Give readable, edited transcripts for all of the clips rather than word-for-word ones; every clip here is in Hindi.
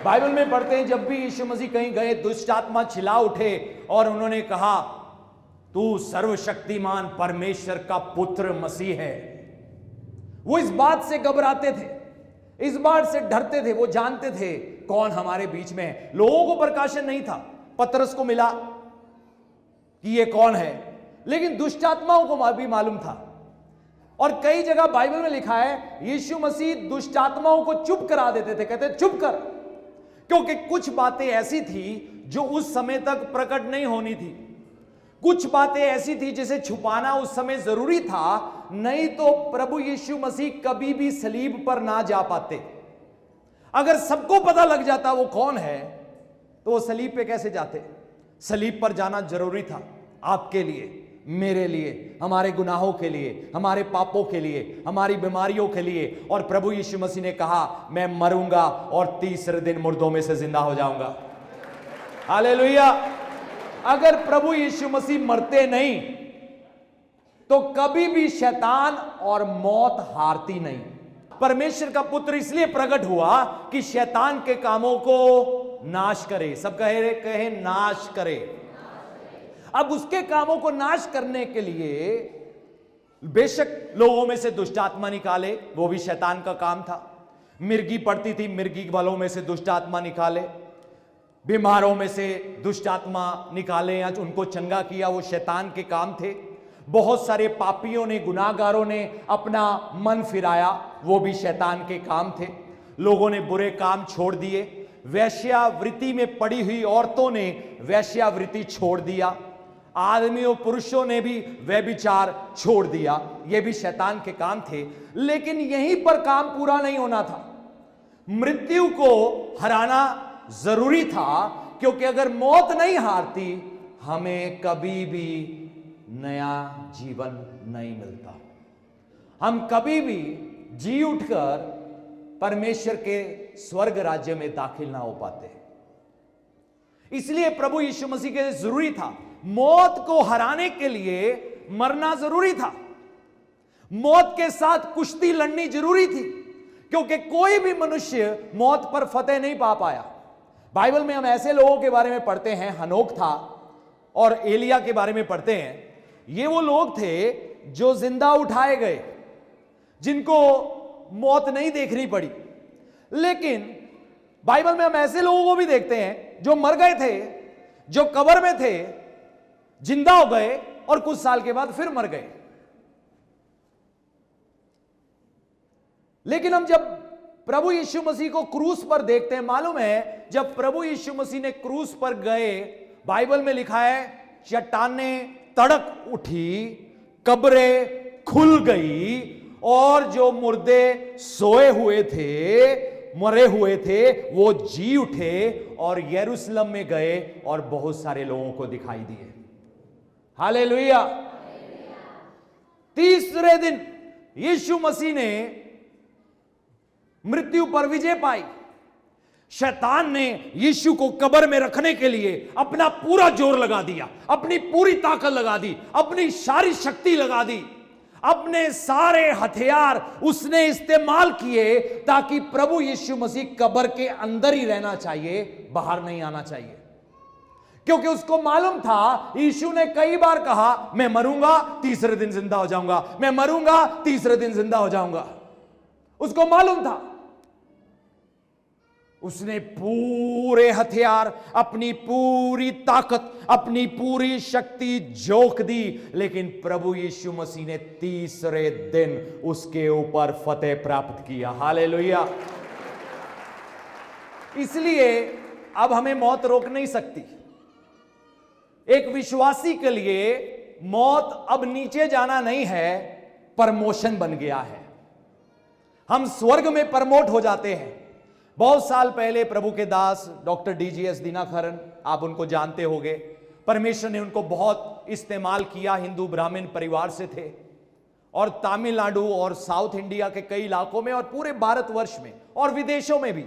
बाइबल में पढ़ते हैं जब भी यीशु मसीह कहीं गए दुष्ट आत्मा चिल्ला उठे और उन्होंने कहा तू सर्वशक्तिमान परमेश्वर का पुत्र मसीह है। वो इस बात से घबराते थे, इस बात से डरते थे। वो जानते थे कौन हमारे बीच में है। लोगों को प्रकाशन नहीं था, पतरस को मिला कि ये कौन है, लेकिन दुष्ट आत्माओं को भी मालूम था। और कई जगह बाइबल में लिखा है यीशु मसीह दुष्ट आत्माओं को चुप करा देते थे, कहते चुप कर, क्योंकि कुछ बातें ऐसी थी जो उस समय तक प्रकट नहीं होनी थी। कुछ बातें ऐसी थी जिसे छुपाना उस समय जरूरी था, नहीं तो प्रभु यीशु मसीह कभी भी सलीब पर ना जा पाते। अगर सबको पता लग जाता वो कौन है तो वो सलीब पे कैसे जाते। सलीब पर जाना जरूरी था, आपके लिए, मेरे लिए, हमारे गुनाहों के लिए, हमारे पापों के लिए, हमारी बीमारियों के लिए। और प्रभु यीशु मसीह ने कहा मैं मरूंगा और तीसरे दिन मुर्दों में से जिंदा हो जाऊंगा। हालेलुया। अगर प्रभु यीशु मसीह मरते नहीं तो कभी भी शैतान और मौत हारती नहीं। परमेश्वर का पुत्र इसलिए प्रकट हुआ कि शैतान के कामों को नाश करे। सब कहे नाश करे। अब उसके कामों को नाश करने के लिए बेशक लोगों में से दुष्ट आत्मा निकाले, वो भी शैतान का काम था। मिर्गी पड़ती थी, मिर्गी वालों में से दुष्ट आत्मा निकाले, बीमारों में से दुष्ट आत्मा निकाले या उनको चंगा किया, वो शैतान के काम थे। बहुत सारे पापियों ने, गुनाहगारों ने अपना मन फिराया, वो भी शैतान के काम थे। लोगों ने बुरे काम छोड़ दिए। वैश्यावृत्ति में पड़ी हुई औरतों ने वैश्यावृत्ति छोड़ दिया। आदमियों पुरुषों ने भी व्यभिचार छोड़ दिया। ये भी शैतान के काम थे। लेकिन यहीं पर काम पूरा नहीं होना था। मृत्यु को हराना जरूरी था, क्योंकि अगर मौत नहीं हारती हमें कभी भी नया जीवन नहीं मिलता। हम कभी भी जी उठकर परमेश्वर के स्वर्ग राज्य में दाखिल ना हो पाते। इसलिए प्रभु यीशु मसीह के जरूरी था, मौत को हराने के लिए मरना जरूरी था। मौत के साथ कुश्ती लड़नी जरूरी थी, क्योंकि कोई भी मनुष्य मौत पर फतेह नहीं पा पाया। बाइबल में हम ऐसे लोगों के बारे में पढ़ते हैं, हनोक था और एलिया के बारे में पढ़ते हैं। ये वो लोग थे जो जिंदा उठाए गए, जिनको मौत नहीं देखनी पड़ी। लेकिन बाइबल में हम ऐसे लोगों को भी देखते हैं जो मर गए थे, जो कब्र में थे, जिंदा हो गए और कुछ साल के बाद फिर मर गए। लेकिन हम जब प्रभु यीशु मसीह को क्रूस पर देखते हैं, मालूम है जब प्रभु यीशु मसीह ने क्रूस पर गए, बाइबल में लिखा है चट्टानें तड़क उठी, कब्रें खुल गई और जो मुर्दे सोए हुए थे, मरे हुए थे, वो जी उठे और यरूशलेम में गए और बहुत सारे लोगों को दिखाई दिए। हालेलुया। तीसरे दिन यीशु मसीह ने मृत्यु पर विजय पाई। शैतान ने यीशु को कब्र में रखने के लिए अपना पूरा जोर लगा दिया, अपनी पूरी ताकत लगा दी, अपनी सारी शक्ति लगा दी, अपने सारे हथियार उसने इस्तेमाल किए ताकि प्रभु यीशु मसीह कब्र के अंदर ही रहना चाहिए, बाहर नहीं आना चाहिए। क्योंकि उसको मालूम था, यीशु ने कई बार कहा मैं मरूंगा तीसरे दिन जिंदा हो जाऊंगा, मैं मरूंगा तीसरे दिन जिंदा हो जाऊंगा। उसको मालूम था। उसने पूरे हथियार, अपनी पूरी ताकत, अपनी पूरी शक्ति झोंक दी, लेकिन प्रभु यीशु मसीह ने तीसरे दिन उसके ऊपर फतेह प्राप्त किया। हालेलुया। इसलिए अब हमें मौत रोक नहीं सकती। एक विश्वासी के लिए मौत अब नीचे जाना नहीं है, प्रमोशन बन गया है। हम स्वर्ग में प्रमोट हो जाते हैं। बहुत साल पहले प्रभु के दास डॉक्टर DGS दिनाकरन, आप उनको जानते होंगे, परमेश्वर ने उनको बहुत इस्तेमाल किया। हिंदू ब्राह्मण परिवार से थे और तमिलनाडु और साउथ इंडिया के कई इलाकों में और पूरे भारतवर्ष में और विदेशों में भी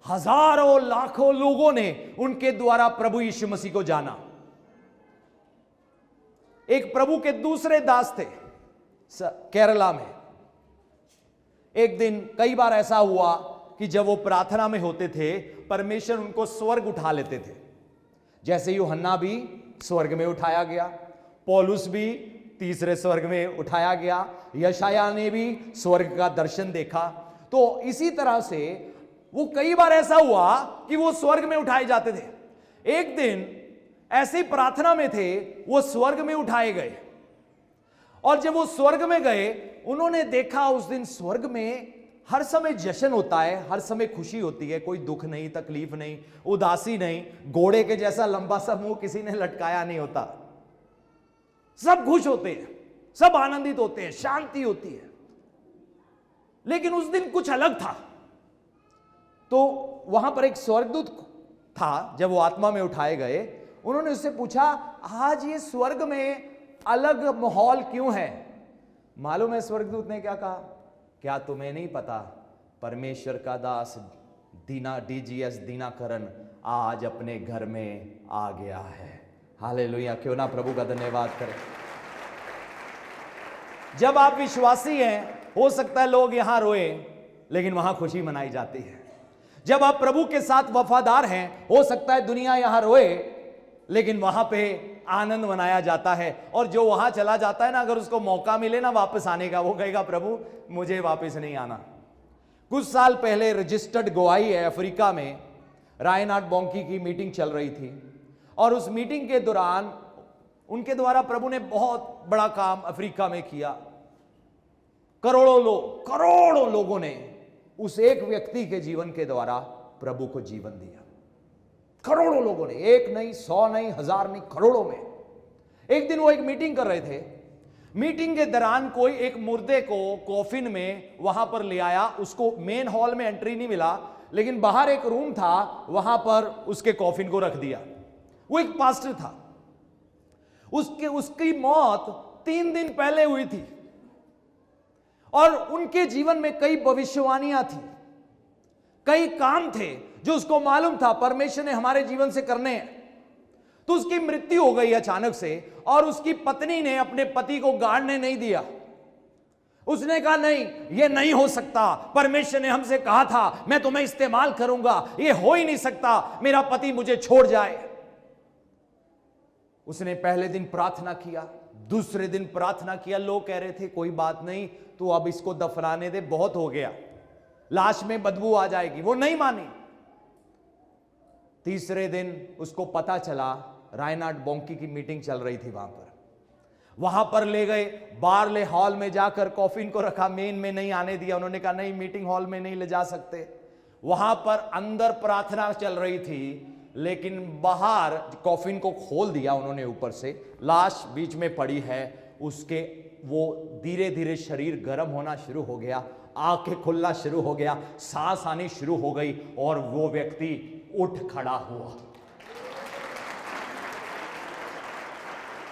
हजारों लाखों लोगों ने उनके द्वारा प्रभु यीशु मसीह को जाना। एक प्रभु के दूसरे दास थे केरला में। एक दिन, कई बार ऐसा हुआ कि जब वो प्रार्थना में होते थे परमेश्वर उनको स्वर्ग उठा लेते थे। जैसे यूहन्ना भी स्वर्ग में उठाया गया, पौलुस भी तीसरे स्वर्ग में उठाया गया, यशाया ने भी स्वर्ग का दर्शन देखा। तो इसी तरह से वो कई बार ऐसा हुआ कि वो स्वर्ग में उठाए जाते थे। एक दिन ऐसी प्रार्थना में थे, वो स्वर्ग में उठाए गए, और जब वो स्वर्ग में गए, उन्होंने देखा उस दिन स्वर्ग में हर समय जश्न होता है, हर समय खुशी होती है, कोई दुख नहीं, तकलीफ नहीं, उदासी नहीं, घोड़े के जैसा लंबा सा मुंह किसी ने लटकाया नहीं होता। सब खुश होते हैं, सब आनंदित होते हैं, शांति होती है। लेकिन उस दिन कुछ अलग था। तो वहां पर एक स्वर्गदूत था, जब वो आत्मा में उठाए गए, उन्होंने उससे पूछा, आज ये स्वर्ग में अलग माहौल क्यों है? मालूम है स्वर्गदूत ने क्या कहा? क्या तुम्हें नहीं पता, परमेश्वर का दास डीजीएस दीनाकरण आज अपने घर में आ गया है। हालेलुया, क्यों ना प्रभु का धन्यवाद करें। जब आप विश्वासी हैं, हो सकता है लोग यहां रोए, लेकिन वहां खुशी मनाई जाती है। जब आप प्रभु के साथ वफादार हैं, हो सकता है दुनिया यहां रोए, लेकिन वहां पे आनंद मनाया जाता है। और जो वहां चला जाता है ना, अगर उसको मौका मिले ना वापस आने का, वो कहेगा प्रभु मुझे वापस नहीं आना। कुछ साल पहले रजिस्टर्ड गवाही है अफ्रीका में, रायनार्ड बॉन्की की मीटिंग चल रही थी, और उस मीटिंग के दौरान उनके द्वारा प्रभु ने बहुत बड़ा काम अफ्रीका में किया। करोड़ों लोगों ने उस एक व्यक्ति के जीवन के द्वारा प्रभु को जीवन दिया। करोड़ों लोगों ने, एक नहीं, 100 नहीं, 1000 नहीं, करोड़ों में। एक दिन वो एक मीटिंग कर रहे थे। मीटिंग के दौरान कोई एक मुर्दे को कॉफिन में वहां पर ले आया। उसको मेन हॉल में एंट्री नहीं मिला, लेकिन बाहर एक रूम था, वहां पर उसके कॉफिन को रख दिया। वो एक पास्टर था। उसकी मौत 3 दिन पहले हुई थी, और उनके जीवन में कई भविष्यवाणियां थी, कई काम थे जो उसको मालूम था परमेश्वर ने हमारे जीवन से करने हैं। तो उसकी मृत्यु हो गई अचानक से, और उसकी पत्नी ने अपने पति को गाड़ने नहीं दिया। उसने कहा नहीं, ये नहीं हो सकता, परमेश्वर ने हमसे कहा था मैं तुम्हें इस्तेमाल करूंगा, ये हो ही नहीं सकता, मेरा पति मुझे छोड़ जाए। उसने पहले दिन प्रार्थना किया, दूसरे दिन प्रार्थना किया। लोग कह रहे थे कोई बात नहीं, तू अब इसको दफनाने दे, बहुत हो गया, लाश में बदबू आ जाएगी। वो नहीं मानी। तीसरे दिन उसको पता चला, रायनार्ड बॉन्की की मीटिंग चल रही थी वहां पर ले गए, बारले हॉल में जाकर कॉफिन को रखा, मेन में नहीं आने दिया। उन्होंने कहा नहीं, मीटिंग हॉल में नहीं ले जा सकते। वहां पर अंदर प्रार्थना चल रही थी, लेकिन बाहर कॉफिन को खोल दिया उन्होंने ऊपर से, लाश बीच में पड़ी है। उसके वो धीरे धीरे शरीर गर्म होना शुरू हो गया, आंखें खुलना शुरू हो गया, सांस आनी शुरू हो गई, और वो व्यक्ति उठ खड़ा हुआ।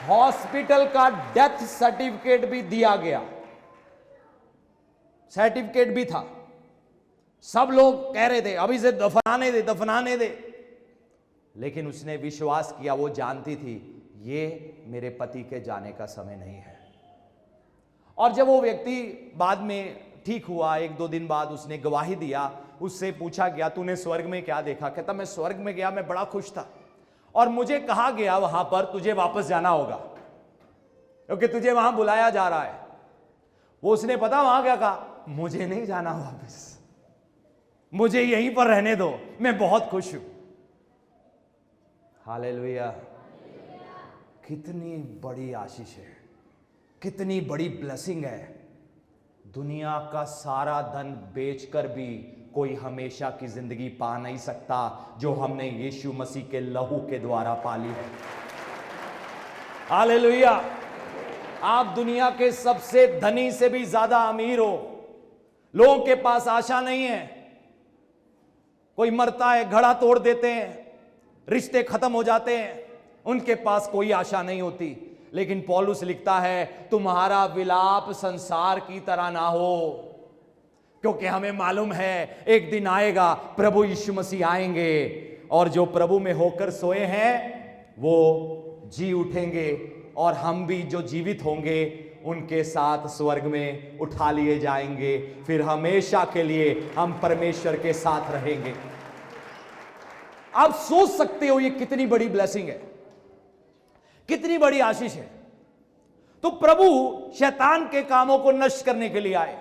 हॉस्पिटल का डेथ सर्टिफिकेट भी दिया गया, सर्टिफिकेट भी था। सब लोग कह रहे थे अभी इसे दफनाने दे, दफनाने दे, लेकिन उसने विश्वास किया। वो जानती थी ये मेरे पति के जाने का समय नहीं है। और जब वो व्यक्ति बाद में ठीक हुआ, 1-2 दिन बाद उसने गवाही दिया। उससे पूछा गया तूने स्वर्ग में क्या देखा? कहता मैं स्वर्ग में गया, मैं बड़ा खुश था, और मुझे कहा गया वहां पर तुझे वापस जाना होगा, क्योंकि तुझे वहां बुलाया जा रहा है। वो उसने पता वहां क्या कहा, मुझे नहीं जाना वापस, मुझे यहीं पर रहने दो, मैं बहुत खुश हूं। हालेलुया। कितनी बड़ी आशीष है, कितनी बड़ी ब्लेसिंग है। दुनिया का सारा धन बेचकर भी कोई हमेशा की जिंदगी पा नहीं सकता जो हमने यीशु मसीह के लहू के द्वारा पाली है। हालेलुया। आप दुनिया के सबसे धनी से भी ज्यादा अमीर हो, लोगों के पास आशा नहीं है। कोई मरता है, घड़ा तोड़ देते हैं, रिश्ते खत्म हो जाते हैं, उनके पास कोई आशा नहीं होती। लेकिन पौलुस लिखता है तुम्हारा विलाप संसार की तरह ना हो, क्योंकि हमें मालूम है एक दिन आएगा, प्रभु यीशु मसीह आएंगे, और जो प्रभु में होकर सोए हैं वो जी उठेंगे, और हम भी जो जीवित होंगे उनके साथ स्वर्ग में उठा लिए जाएंगे। फिर हमेशा के लिए हम परमेश्वर के साथ रहेंगे। आप सोच सकते हो ये कितनी बड़ी ब्लेसिंग है, कितनी बड़ी आशीष है। तो प्रभु शैतान के कामों को नष्ट करने के लिए आए।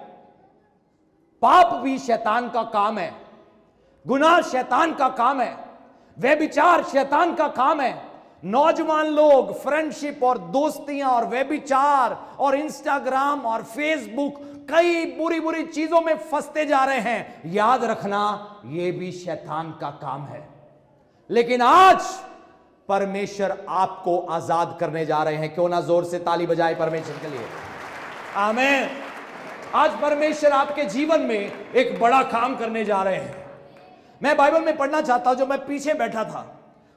पाप भी शैतान का काम है, गुनाह शैतान का काम है, व्यभिचार शैतान का काम है। नौजवान लोग फ्रेंडशिप और दोस्तियां और व्यभिचार और इंस्टाग्राम और फेसबुक कई बुरी बुरी चीजों में फंसते जा रहे हैं। याद रखना, यह भी शैतान का काम है। लेकिन आज परमेश्वर आपको आजाद करने जा रहे हैं। क्यों ना जोर से ताली बजाए परमेश्वर के लिए। आमीन। आज परमेश्वर आपके जीवन में एक बड़ा काम करने जा रहे हैं। मैं बाइबल में पढ़ना चाहता हूं, जो मैं पीछे बैठा था,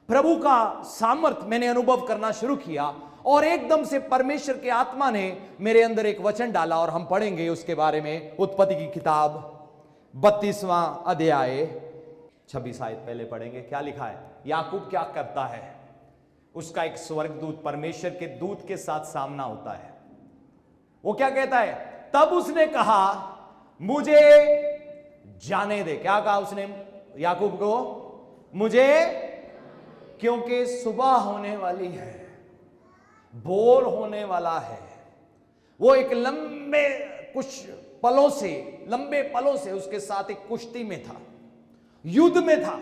प्रभु का सामर्थ मैंने अनुभव करना शुरू किया और एकदम से परमेश्वर की आत्मा ने मेरे अंदर एक वचन डाला और हम पढ़ेंगे उसके बारे में। उत्पत्ति की किताब 32वां अध्याय 26 आयत पहले पढ़ेंगे। क्या लिखा है? याकूब क्या करता है, उसका एक स्वर्गदूत परमेश्वर के दूत के साथ सामना होता है। वो क्या कहता है? तब उसने कहा, मुझे जाने दे। क्या कहा उसने याकूब को? मुझे, क्योंकि सुबह होने वाली है, भोर होने वाला है। वो एक लंबे पलों से उसके साथ एक कुश्ती में था, युद्ध में था।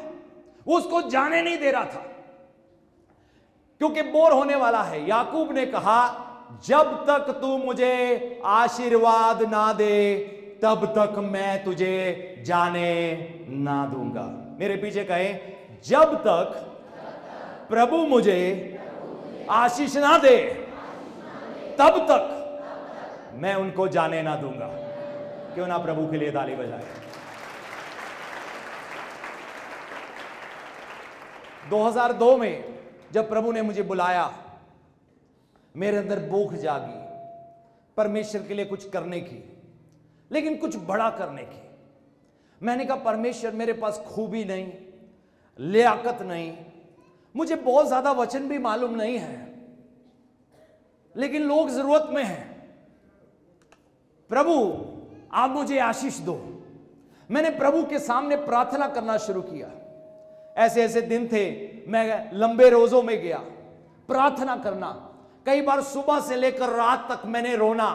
वो उसको जाने नहीं दे रहा था क्योंकि बोर होने वाला है। याकूब ने कहा, जब तक तू मुझे आशीर्वाद ना दे तब तक मैं तुझे जाने ना दूंगा। मेरे पीछे कहे, जब तक प्रभु मुझे आशीष ना दे तब तक मैं उनको जाने ना दूंगा। क्यों ना प्रभु के लिए ताली बजाए। 2002 में जब प्रभु ने मुझे बुलाया, मेरे अंदर भूख जागी परमेश्वर के लिए कुछ करने की, लेकिन कुछ बड़ा करने की। मैंने कहा, परमेश्वर, मेरे पास खूबी नहीं, लियाकत नहीं, मुझे बहुत ज्यादा वचन भी मालूम नहीं है, लेकिन लोग जरूरत में हैं। प्रभु, आप मुझे आशीष दो। मैंने प्रभु के सामने प्रार्थना करना शुरू किया। ऐसे ऐसे दिन थे, मैं लंबे रोजों में गया प्रार्थना करना। कई बार सुबह से लेकर रात तक मैंने रोना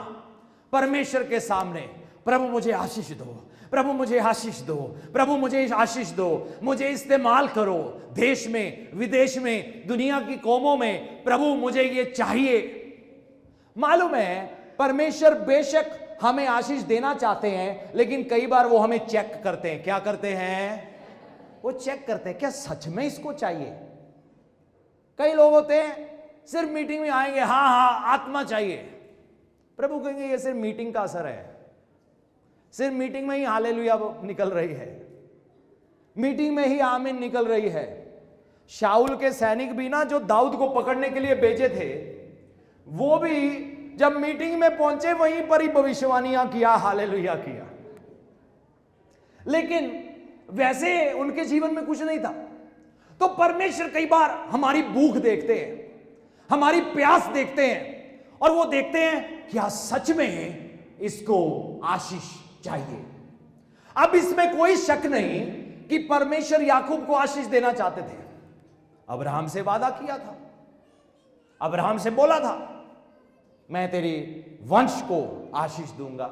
परमेश्वर के सामने, प्रभु मुझे आशीष दो, प्रभु मुझे आशीष दो, प्रभु मुझे आशीष दो, मुझे इस्तेमाल करो देश में, विदेश में, दुनिया की कौमों में। प्रभु मुझे ये चाहिए। मालूम है, परमेश्वर बेशक हमें आशीष देना चाहते हैं, लेकिन कई बार वो हमें चेक करते हैं। क्या करते हैं? वो चेक करते हैं, क्या सच में इसको चाहिए। कई लोग होते हैं सिर्फ मीटिंग में आएंगे, हाँ हाँ आत्मा चाहिए। प्रभु कहेंगे ये सिर्फ मीटिंग का असर है, सिर्फ मीटिंग में ही हालेलुया निकल रही है, मीटिंग में ही आमीन निकल रही है। शाऊल के सैनिक भी ना, जो दाऊद को पकड़ने के लिए भेजे थे, वो भी जब मीटिंग में पहुंचे वहीं पर ही भविष्यवाणियां किया, हालेलुया किया, लेकिन वैसे उनके जीवन में कुछ नहीं था। तो परमेश्वर कई बार हमारी भूख देखते हैं, हमारी प्यास देखते हैं, और वो देखते हैं क्या सच में इसको आशीष चाहिए। अब इसमें कोई शक नहीं कि परमेश्वर याकूब को आशीष देना चाहते थे। अब्राहम से वादा किया था, अब्राहम से बोला था, मैं तेरी वंश को आशीष दूंगा,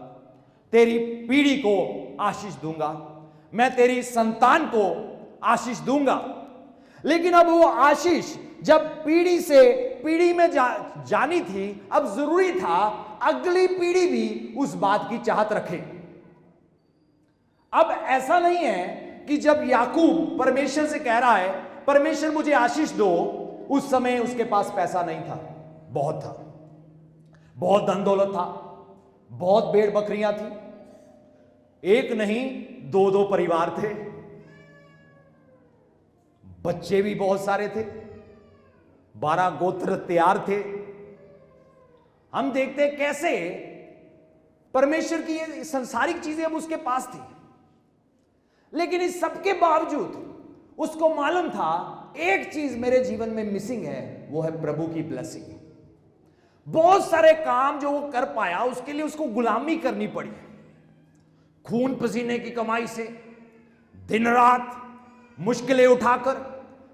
तेरी पीढ़ी को आशीष दूंगा, मैं तेरी संतान को आशीष दूंगा। लेकिन अब वो आशीष जब पीढ़ी से पीढ़ी में जानी थी, अब जरूरी था अगली पीढ़ी भी उस बात की चाहत रखे। अब ऐसा नहीं है कि जब याकूब परमेश्वर से कह रहा है, परमेश्वर मुझे आशीष दो, उस समय उसके पास पैसा नहीं था, बहुत था, बहुत धन दौलत था, बहुत भेड़ बकरियां थी, एक नहीं दो दो परिवार थे, बच्चे भी बहुत सारे थे, 12 गोत्र तैयार थे। हम देखते कैसे परमेश्वर की ये संसारिक चीजें अब उसके पास थी, लेकिन इस सबके बावजूद उसको मालूम था एक चीज मेरे जीवन में मिसिंग है, वो है प्रभु की ब्लेसिंग। बहुत सारे काम जो वो कर पाया, उसके लिए उसको गुलामी करनी पड़ी, खून पसीने की कमाई से दिन रात मुश्किलें उठाकर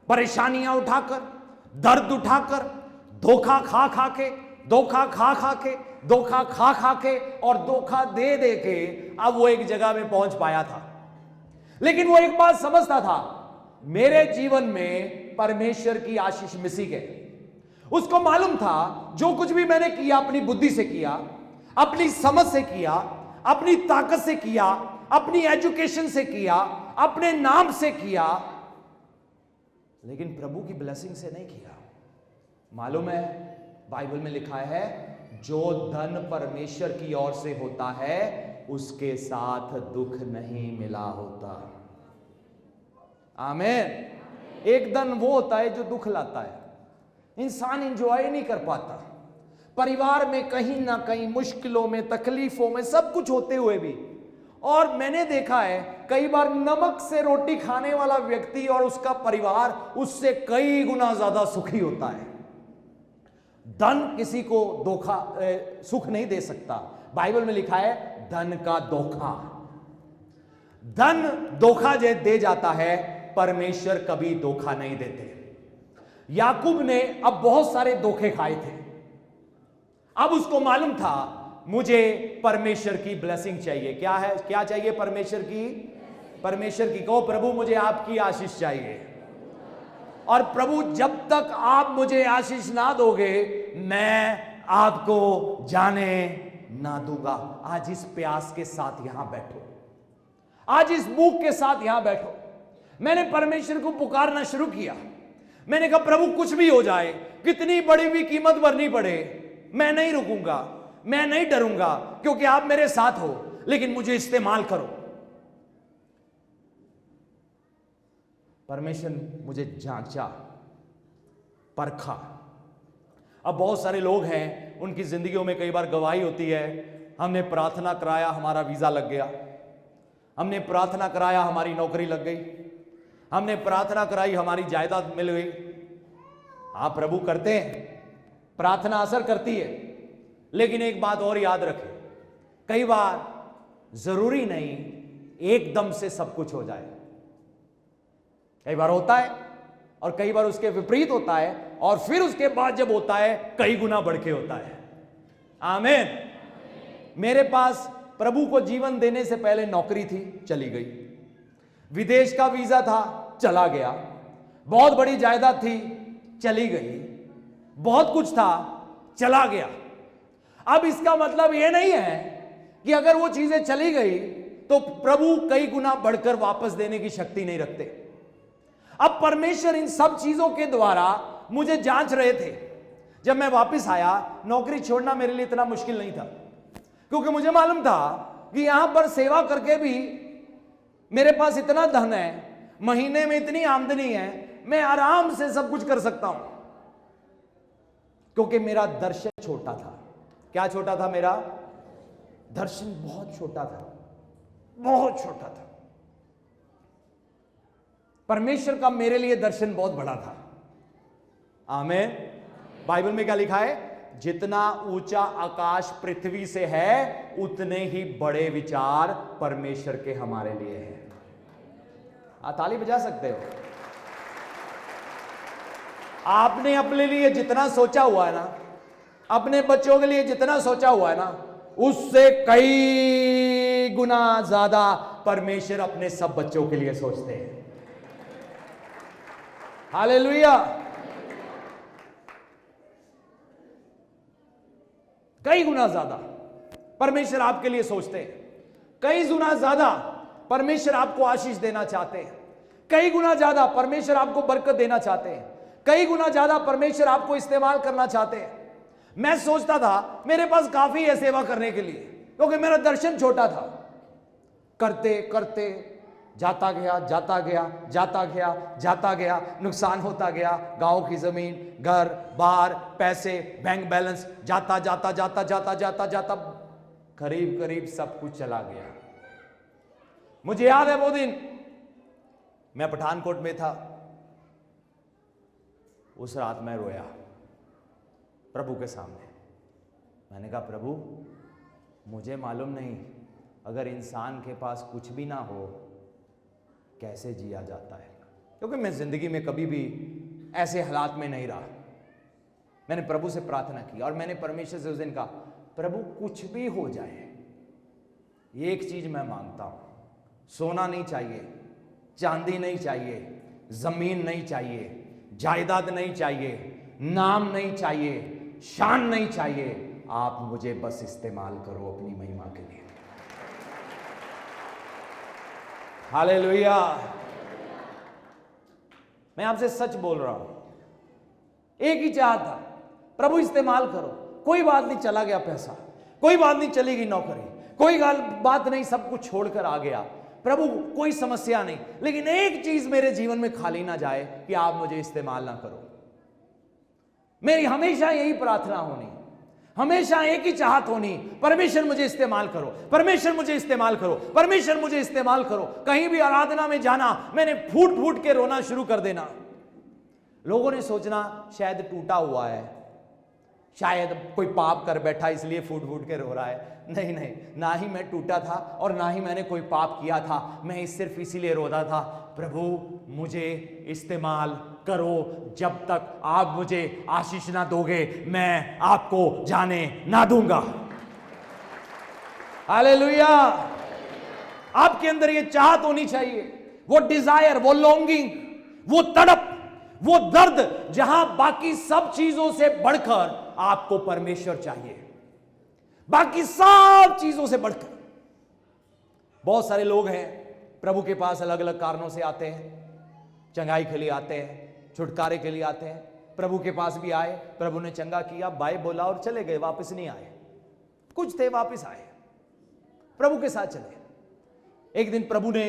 परेशानियां उठाकर, दर्द उठाकर, धोखा खा खा के, धोखा खा खा के, धोखा खा खा के और धोखा दे दे के अब वो एक जगह में पहुंच पाया था। लेकिन वो एक बात समझता था, मेरे जीवन में परमेश्वर की आशीष मिसी गई। उसको मालूम था जो कुछ भी मैंने किया अपनी बुद्धि से किया, अपनी समझ से किया, अपनी ताकत से किया, अपनी एजुकेशन से किया, अपने नाम से किया, लेकिन प्रभु की ब्लेसिंग से नहीं किया। मालूम है बाइबल में लिखा है, जो धन परमेश्वर की ओर से होता है उसके साथ दुख नहीं मिला होता। आमीन। एक धन वो होता है जो दुख लाता है, इंसान एंजॉय नहीं कर पाता। परिवार में कहीं ना कहीं मुश्किलों में, तकलीफों में, सब कुछ होते हुए भी, और मैंने देखा है कई बार नमक से रोटी खाने वाला व्यक्ति और उसका परिवार उससे कई गुना ज्यादा सुखी होता है। धन किसी को सुख नहीं दे सकता। बाइबल में लिखा है धन का धोखा, धन धोखा दे जाता है, परमेश्वर कभी धोखा नहीं देते। याकूब ने अब बहुत सारे धोखे खाए थे। अब उसको मालूम था मुझे परमेश्वर की ब्लेसिंग चाहिए। क्या है, क्या चाहिए? परमेश्वर की कहो प्रभु मुझे आपकी आशीष चाहिए। और प्रभु जब तक आप मुझे आशीष ना दोगे मैं आपको जाने ना दूंगा। आज इस प्यास के साथ यहां बैठो, आज इस भूख के साथ यहां बैठो। मैंने परमेश्वर को पुकारना शुरू किया। मैंने कहा प्रभु कुछ भी हो जाए, कितनी बड़ी भी कीमत भरनी पड़े, मैं नहीं रुकूंगा, मैं नहीं डरूंगा, क्योंकि आप मेरे साथ हो, लेकिन मुझे इस्तेमाल करो। परमेश्वर मुझे जांचा, परखा। अब बहुत सारे लोग हैं, उनकी जिंदगियों में कई बार गवाही होती है, हमने प्रार्थना कराया हमारा वीजा लग गया, हमने प्रार्थना कराया हमारी नौकरी लग गई, हमने प्रार्थना कराई हमारी जायदाद मिल गई। हाँ प्रभु करते हैं, प्रार्थना असर करती है, लेकिन एक बात और याद रखें, कई बार जरूरी नहीं एकदम से सब कुछ हो जाए। कई बार होता है और कई बार उसके विपरीत होता है, और फिर उसके बाद जब होता है कई गुना बढ़ के होता है। आमीन। मेरे पास प्रभु को जीवन देने से पहले नौकरी थी, चली गई। विदेश का वीजा था, चला गया। बहुत बड़ी जायदाद थी, चली गई। बहुत कुछ था, चला गया। अब इसका मतलब यह नहीं है कि अगर वो चीजें चली गई तो प्रभु कई गुना बढ़कर वापस देने की शक्ति नहीं रखते। अब परमेश्वर इन सब चीजों के द्वारा मुझे जांच रहे थे। जब मैं वापस आया, नौकरी छोड़ना मेरे लिए इतना मुश्किल नहीं था, क्योंकि मुझे मालूम था कि यहां पर सेवा करके भी मेरे पास इतना धन है, महीने में इतनी आमदनी है, मैं आराम से सब कुछ कर सकता हूं, क्योंकि मेरा दर्शन छोटा था। क्या छोटा था? मेरा दर्शन बहुत छोटा था, बहुत छोटा था। परमेश्वर का मेरे लिए दर्शन बहुत बड़ा था। आमीन। बाइबल में क्या लिखा है? जितना ऊंचा आकाश पृथ्वी से है, उतने ही बड़े विचार परमेश्वर के हमारे लिए हैं। आप ताली बजा सकते हो। आपने अपने लिए जितना सोचा हुआ है ना, अपने बच्चों के लिए जितना सोचा हुआ है ना, उससे कई गुना ज्यादा परमेश्वर अपने सब बच्चों के लिए सोचते हैं। हालेलुया। कई गुना ज्यादा परमेश्वर आपके लिए सोचते हैं। कई गुना ज्यादा परमेश्वर आपको आशीष देना चाहते हैं। कई गुना ज्यादा परमेश्वर आपको बरकत देना चाहते हैं। कई गुना ज्यादा परमेश्वर आपको इस्तेमाल करना चाहते हैं। मैं सोचता था मेरे पास काफी है सेवा करने के लिए, क्योंकि मेरा दर्शन छोटा था। करते करते जाता गया, जाता गया, जाता गया, जाता गया, नुकसान होता गया। गांव की जमीन, घर बार, पैसे, बैंक बैलेंस, जाता जाता जाता जाता जाता जाता करीब करीब सब कुछ चला गया। मुझे याद है वो दिन मैं पठानकोट में था। उस रात मैं रोया प्रभु के सामने। मैंने कहा प्रभु, मुझे मालूम नहीं अगर इंसान के पास कुछ भी ना हो कैसे जिया जाता है, क्योंकि मैं जिंदगी में कभी भी ऐसे हालात में नहीं रहा। मैंने प्रभु से प्रार्थना की और मैंने परमेश्वर से उस दिन कहा, प्रभु कुछ भी हो जाए, एक चीज मैं मांगता हूं, सोना नहीं चाहिए, चांदी नहीं चाहिए, जमीन नहीं चाहिए, जायदाद नहीं चाहिए, नाम नहीं चाहिए, शान नहीं चाहिए, आप मुझे बस इस्तेमाल करो अपनी महिमा के लिए। हालेलुया। मैं आपसे सच बोल रहा हूं, एक ही चाह था, प्रभु इस्तेमाल करो। कोई बात नहीं, चला गया पैसा, कोई बात नहीं, चली गई नौकरी, कोई बात नहीं, सब कुछ छोड़कर आ गया, प्रभु कोई समस्या नहीं, लेकिन एक चीज मेरे जीवन में खाली ना जाए कि आप मुझे इस्तेमाल ना करो। मेरी हमेशा यही प्रार्थना होनी, हमेशा एक ही चाहत होनी, परमेश्वर मुझे इस्तेमाल करो, परमेश्वर मुझे इस्तेमाल करो, परमेश्वर मुझे इस्तेमाल करो। कहीं भी आराधना में जाना, मैंने फूट फूट के रोना शुरू कर देना। लोगों ने सोचना शायद टूटा हुआ है, शायद कोई पाप कर बैठा इसलिए फूट फूट के रो रहा है। नहीं नहीं, ना ही मैं टूटा था और ना ही मैंने कोई पाप किया था, मैं सिर्फ इसीलिए रोता था, प्रभु मुझे इस्तेमाल करो, जब तक आप मुझे आशीष ना दोगे मैं आपको जाने ना दूंगा। हालेलुया। आपके अंदर ये चाहत होनी चाहिए, वो डिजायर, वो लॉन्गिंग, वो तड़प, वो दर्द, जहां बाकी सब चीजों से बढ़कर आपको परमेश्वर चाहिए, बाकी सब चीजों से बढ़कर। बहुत सारे लोग हैं प्रभु के पास अलग अलग कारणों से आते हैं, चंगाई के लिए आते हैं, छुटकारे के लिए आते हैं। प्रभु के पास भी आए, प्रभु ने चंगा किया, बाय बोला और चले गए, वापस नहीं आए। कुछ थे वापस आए, प्रभु के साथ चले। एक दिन प्रभु ने,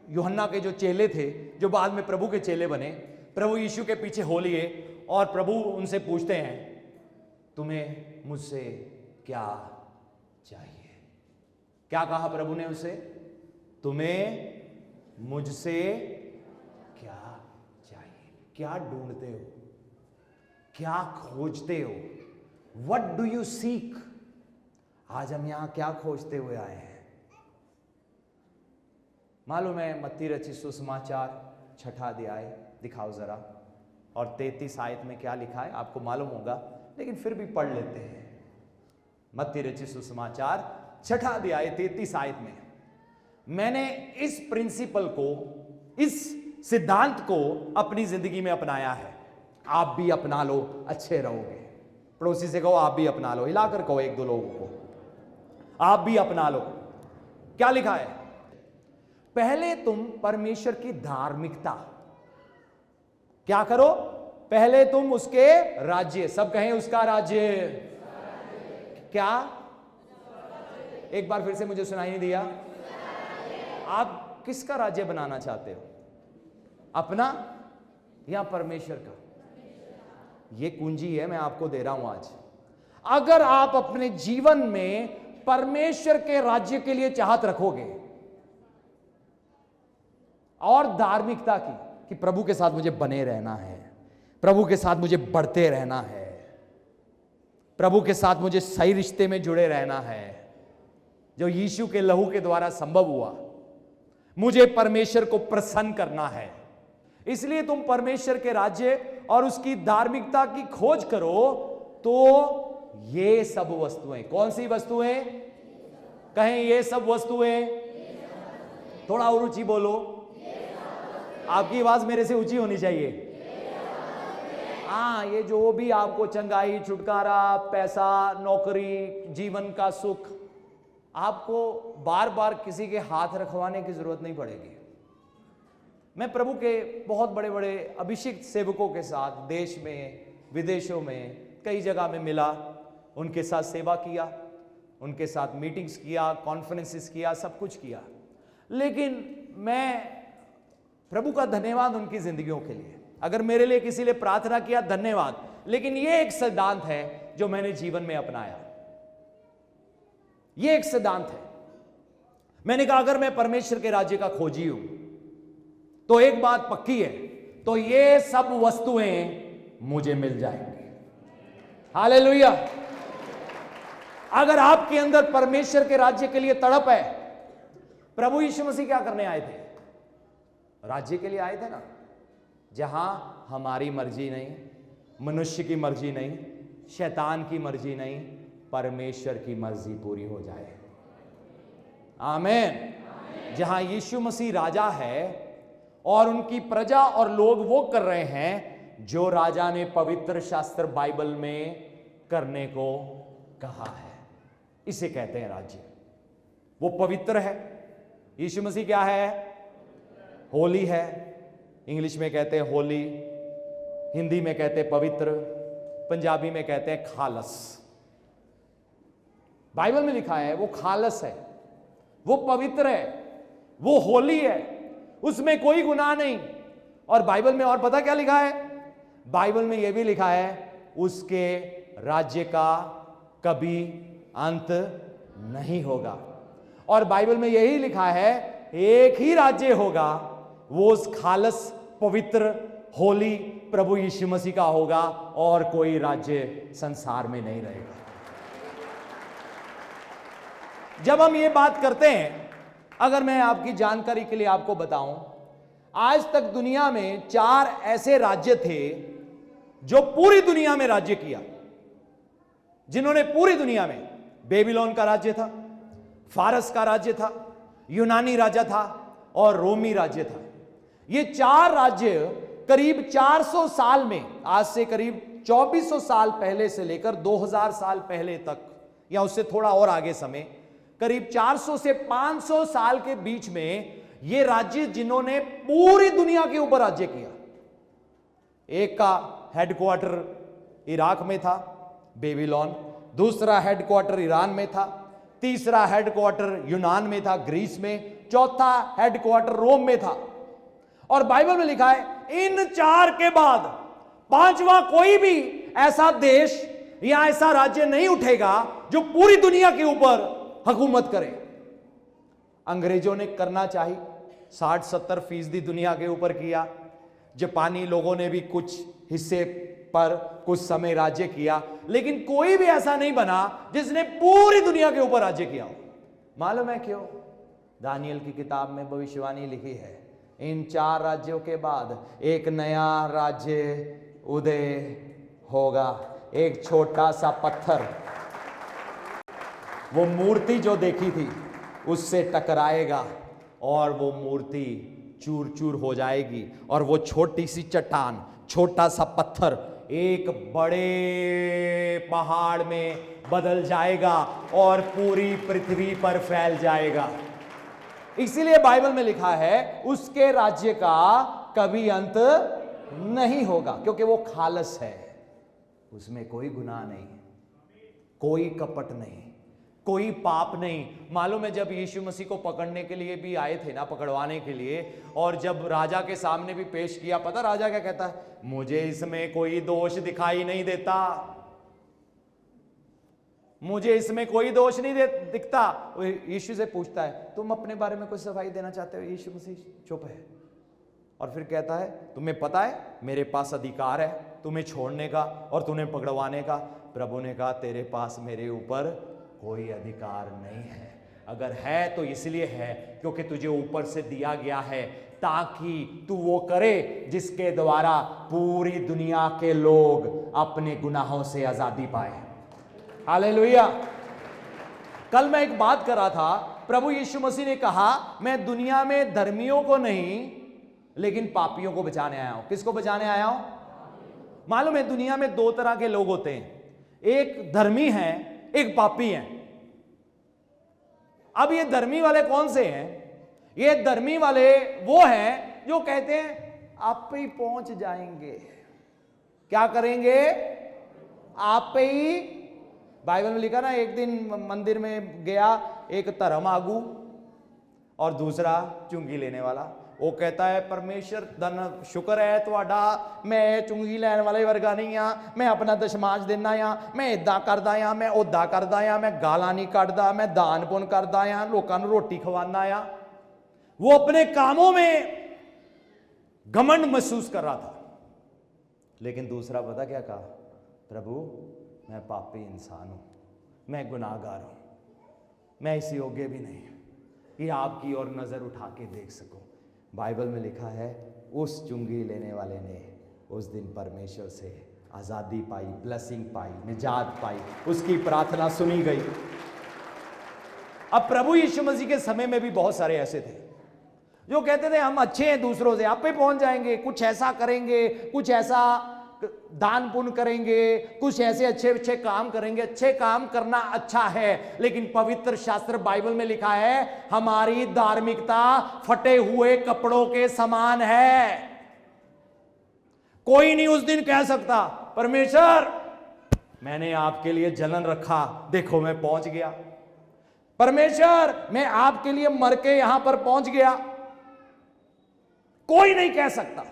यूहन्ना के जो चेले थे, जो बाद में प्रभु के चेले बने, प्रभु यीशु के पीछे हो लिए और प्रभु उनसे पूछते हैं, तुम्हें मुझसे क्या चाहिए? क्या कहा प्रभु ने उसे? तुम्हें मुझसे क्या चाहिए? क्या ढूंढते हो? क्या खोजते हो? What do you seek? आज हम यहां क्या खोजते हुए आए हैं? मालूम है, मत्ती रचित सुसमाचार 6 अध्याय दिखाओ जरा, और 33 आयत में क्या लिखा है आपको मालूम होगा, लेकिन फिर भी पढ़ लेते हैं। मत्ती रचित सुसमाचार 6 अध्याय 33 आयत में मैंने इस प्रिंसिपल को, इस सिद्धांत को अपनी जिंदगी में अपनाया है। आप भी अपना लो, अच्छे रहोगे। पड़ोसी से कहो आप भी अपना लो, हिलाकर कहो एक दो लोगों को, आप भी अपना लो। क्या लिखा है? पहले तुम परमेश्वर की धार्मिकता क्या करो? पहले तुम उसके राज्य, सब कहें उसका राज्य। क्या? एक बार फिर से, मुझे सुनाई नहीं दिया। आप किसका राज्य बनाना चाहते हो? अपना या परमेश्वर का? यह कुंजी है, मैं आपको दे रहा हूं आज। अगर आप अपने जीवन में परमेश्वर के राज्य के लिए चाहत रखोगे और धार्मिकता की, कि प्रभु के साथ मुझे बने रहना है, प्रभु के साथ मुझे बढ़ते रहना है, प्रभु के साथ मुझे सही रिश्ते में जुड़े रहना है, जो यीशु के लहू के द्वारा संभव हुआ, मुझे परमेश्वर को प्रसन्न करना है, इसलिए तुम परमेश्वर के राज्य और उसकी धार्मिकता की खोज करो, तो ये सब वस्तुएं, कौन सी वस्तुएं? कहें ये सब वस्तुएं। थोड़ा और ऊंची बोलो, आपकी आवाज मेरे से ऊंची होनी चाहिए। हाँ, ये जो भी आपको चंगाई, छुटकारा, पैसा, नौकरी, जीवन का सुख, आपको बार बार किसी के हाथ रखवाने की जरूरत नहीं पड़ेगी। मैं प्रभु के बहुत बड़े बड़े अभिषिक्त सेवकों के साथ देश में, विदेशों में, कई जगह में मिला, उनके साथ सेवा किया, उनके साथ मीटिंग्स किया, कॉन्फ्रेंसेस किया, सब कुछ किया। लेकिन मैं प्रभु का धन्यवाद उनकी जिंदगियों के लिए, अगर मेरे लिए किसी ने प्रार्थना किया, धन्यवाद। लेकिन यह एक सिद्धांत है जो मैंने जीवन में अपनाया। यह एक सिद्धांत है। मैंने कहा अगर मैं परमेश्वर के राज्य का खोजी हूं तो एक बात पक्की है, तो ये सब वस्तुएं मुझे मिल जाएंगी। हालेलुया। अगर आपके अंदर परमेश्वर के राज्य के लिए तड़प है, प्रभु यीशु मसीह क्या करने आए थे? राज्य के लिए आए थे ना। जहां हमारी मर्जी नहीं, मनुष्य की मर्जी नहीं, शैतान की मर्जी नहीं, परमेश्वर की मर्जी पूरी हो जाए। आमीन। जहां यीशु मसीह राजा है और उनकी प्रजा और लोग वो कर रहे हैं जो राजा ने पवित्र शास्त्र बाइबल में करने को कहा है, इसे कहते हैं राज्य। वो पवित्र है। यीशु मसीह क्या है? होली है। इंग्लिश में कहते हैं होली, हिंदी में कहते हैं पवित्र, पंजाबी में कहते हैं खालस। बाइबल में लिखा है वो खालस है, वो पवित्र है, वो होली है, उसमें कोई गुनाह नहीं। और बाइबल में और पता क्या लिखा है? बाइबल में यह भी लिखा है उसके राज्य का कभी अंत नहीं होगा। और बाइबल में यही लिखा है एक ही राज्य होगा, वो उस खालस पवित्र होली प्रभु यीशु मसीह का होगा, और कोई राज्य संसार में नहीं रहेगा। जब हम ये बात करते हैं, अगर मैं आपकी जानकारी के लिए आपको बताऊं, आज तक दुनिया में 4 ऐसे राज्य थे जो पूरी दुनिया में राज्य किया, जिन्होंने पूरी दुनिया में, बेबीलोन का राज्य था, फारस का राज्य था, यूनानी राजा था और रोमी राज्य था। ये 4 राज्य करीब 400 साल में, आज से करीब 2400 साल पहले से लेकर 2000 साल पहले तक, या उससे थोड़ा और आगे समय, करीब 400 से 500 साल के बीच में ये राज्य जिन्होंने पूरी दुनिया के ऊपर राज्य किया। एक का हेडक्वार्टर इराक में था, बेबीलोन। दूसरा हेडक्वार्टर ईरान में था। तीसरा हेडक्वार्टर यूनान में था, ग्रीस में। चौथा हेडक्वार्टर रोम में था। और बाइबल में लिखा है इन 4 के बाद 5वां कोई भी ऐसा देश या ऐसा राज्य नहीं उठेगा जो पूरी दुनिया के ऊपर हुकूमत करे। अंग्रेजों ने करना चाहिए, 60-70% दुनिया के ऊपर किया। जापानी लोगों ने भी कुछ हिस्से पर कुछ समय राज्य किया, लेकिन कोई भी ऐसा नहीं बना जिसने पूरी दुनिया के ऊपर राज्य किया हो। मालूम है क्यों? दानियल की किताब में भविष्यवाणी लिखी है, इन 4 राज्यों के बाद एक नया राज्य उदय होगा। एक छोटा सा पत्थर वो मूर्ति जो देखी थी उससे टकराएगा और वो मूर्ति चूर चूर हो जाएगी, और वो छोटी सी चट्टान, छोटा सा पत्थर एक बड़े पहाड़ में बदल जाएगा और पूरी पृथ्वी पर फैल जाएगा। इसीलिए बाइबल में लिखा है उसके राज्य का कभी अंत नहीं होगा, क्योंकि वो खालस है, उसमें कोई गुनाह नहीं, कोई कपट नहीं, कोई पाप नहीं। मालूम है जब यीशु मसीह को पकड़ने के लिए भी आए थे ना, पकड़वाने के लिए, और जब राजा के सामने भी पेश किया, पता राजा क्या कहता है? मुझे इसमें कोई दोष दिखाई नहीं देता, मुझे इसमें कोई दोष नहीं दिखता। यीशु से पूछता है तुम अपने बारे में कोई सफाई देना चाहते हो? यीशु मसीह चुप है, और फिर कहता है तुम्हें पता है मेरे पास अधिकार है तुम्हें छोड़ने का और तुम्हें पकड़वाने का। प्रभु ने कहा तेरे पास मेरे ऊपर कोई अधिकार नहीं है, अगर है तो इसलिए है क्योंकि तुझे ऊपर से दिया गया है, ताकि तू वो करे जिसके द्वारा पूरी दुनिया के लोग अपने गुनाहों से आजादी पाए। हालेलुया। कल मैं एक बात कर रहा था, प्रभु यीशु मसीह ने कहा मैं दुनिया में धर्मियों को नहीं लेकिन पापियों को बचाने आया हूं। किसको बचाने आया हूं? मालूम है दुनिया में 2 तरह के लोग होते हैं, एक धर्मी हैं, एक पापी हैं। अब ये धर्मी वाले कौन से हैं? ये धर्मी वाले वो हैं जो कहते हैं आप पे ही पहुंच जाएंगे। क्या करेंगे? आप पे ही। बाइबल में लिखा ना, एक दिन मंदिर में गया एक धर्म आगू और दूसरा चुंगी लेने वाला। वो कहता है परमेश्वर धन शुक्र है तुहाडा, मैं चुंगी लैन वाले वर्गा नहीं हाँ, मैं अपना दशमांश देना हाँ, मैं इदा करदा हाँ, मैं उदा करदा हाँ, मैं गालां नहीं कढ़दा, मैं दान पुन करदा हाँ, लोगों को रोटी खवाना हाँ। वो अपने कामों में घमंड महसूस कर रहा था। लेकिन दूसरा पता क्या कहा? प्रभु मैं पापी इंसान हूं, मैं गुनाहगार हूं, मैं इस योग्य भी नहीं कि आपकी ओर नजर उठा के देख सकूं। बाइबल में लिखा है उस चुंगी लेने वाले ने उस दिन परमेश्वर से आज़ादी पाई, ब्लेसिंग पाई, निजात पाई, उसकी प्रार्थना सुनी गई। अब प्रभु यीशु मसीह के समय में भी बहुत सारे ऐसे थे जो कहते थे हम अच्छे हैं, दूसरों से आप पे पहुंच जाएंगे, कुछ ऐसा करेंगे, कुछ ऐसा दान पुण्य करेंगे, कुछ ऐसे अच्छे अच्छे काम करेंगे। अच्छे काम करना अच्छा है, लेकिन पवित्र शास्त्र बाइबल में लिखा है हमारी धार्मिकता फटे हुए कपड़ों के समान है। कोई नहीं उस दिन कह सकता परमेश्वर मैंने आपके लिए जलन रखा, देखो मैं पहुंच गया, परमेश्वर मैं आपके लिए मर के यहां पर पहुंच गया। कोई नहीं कह सकता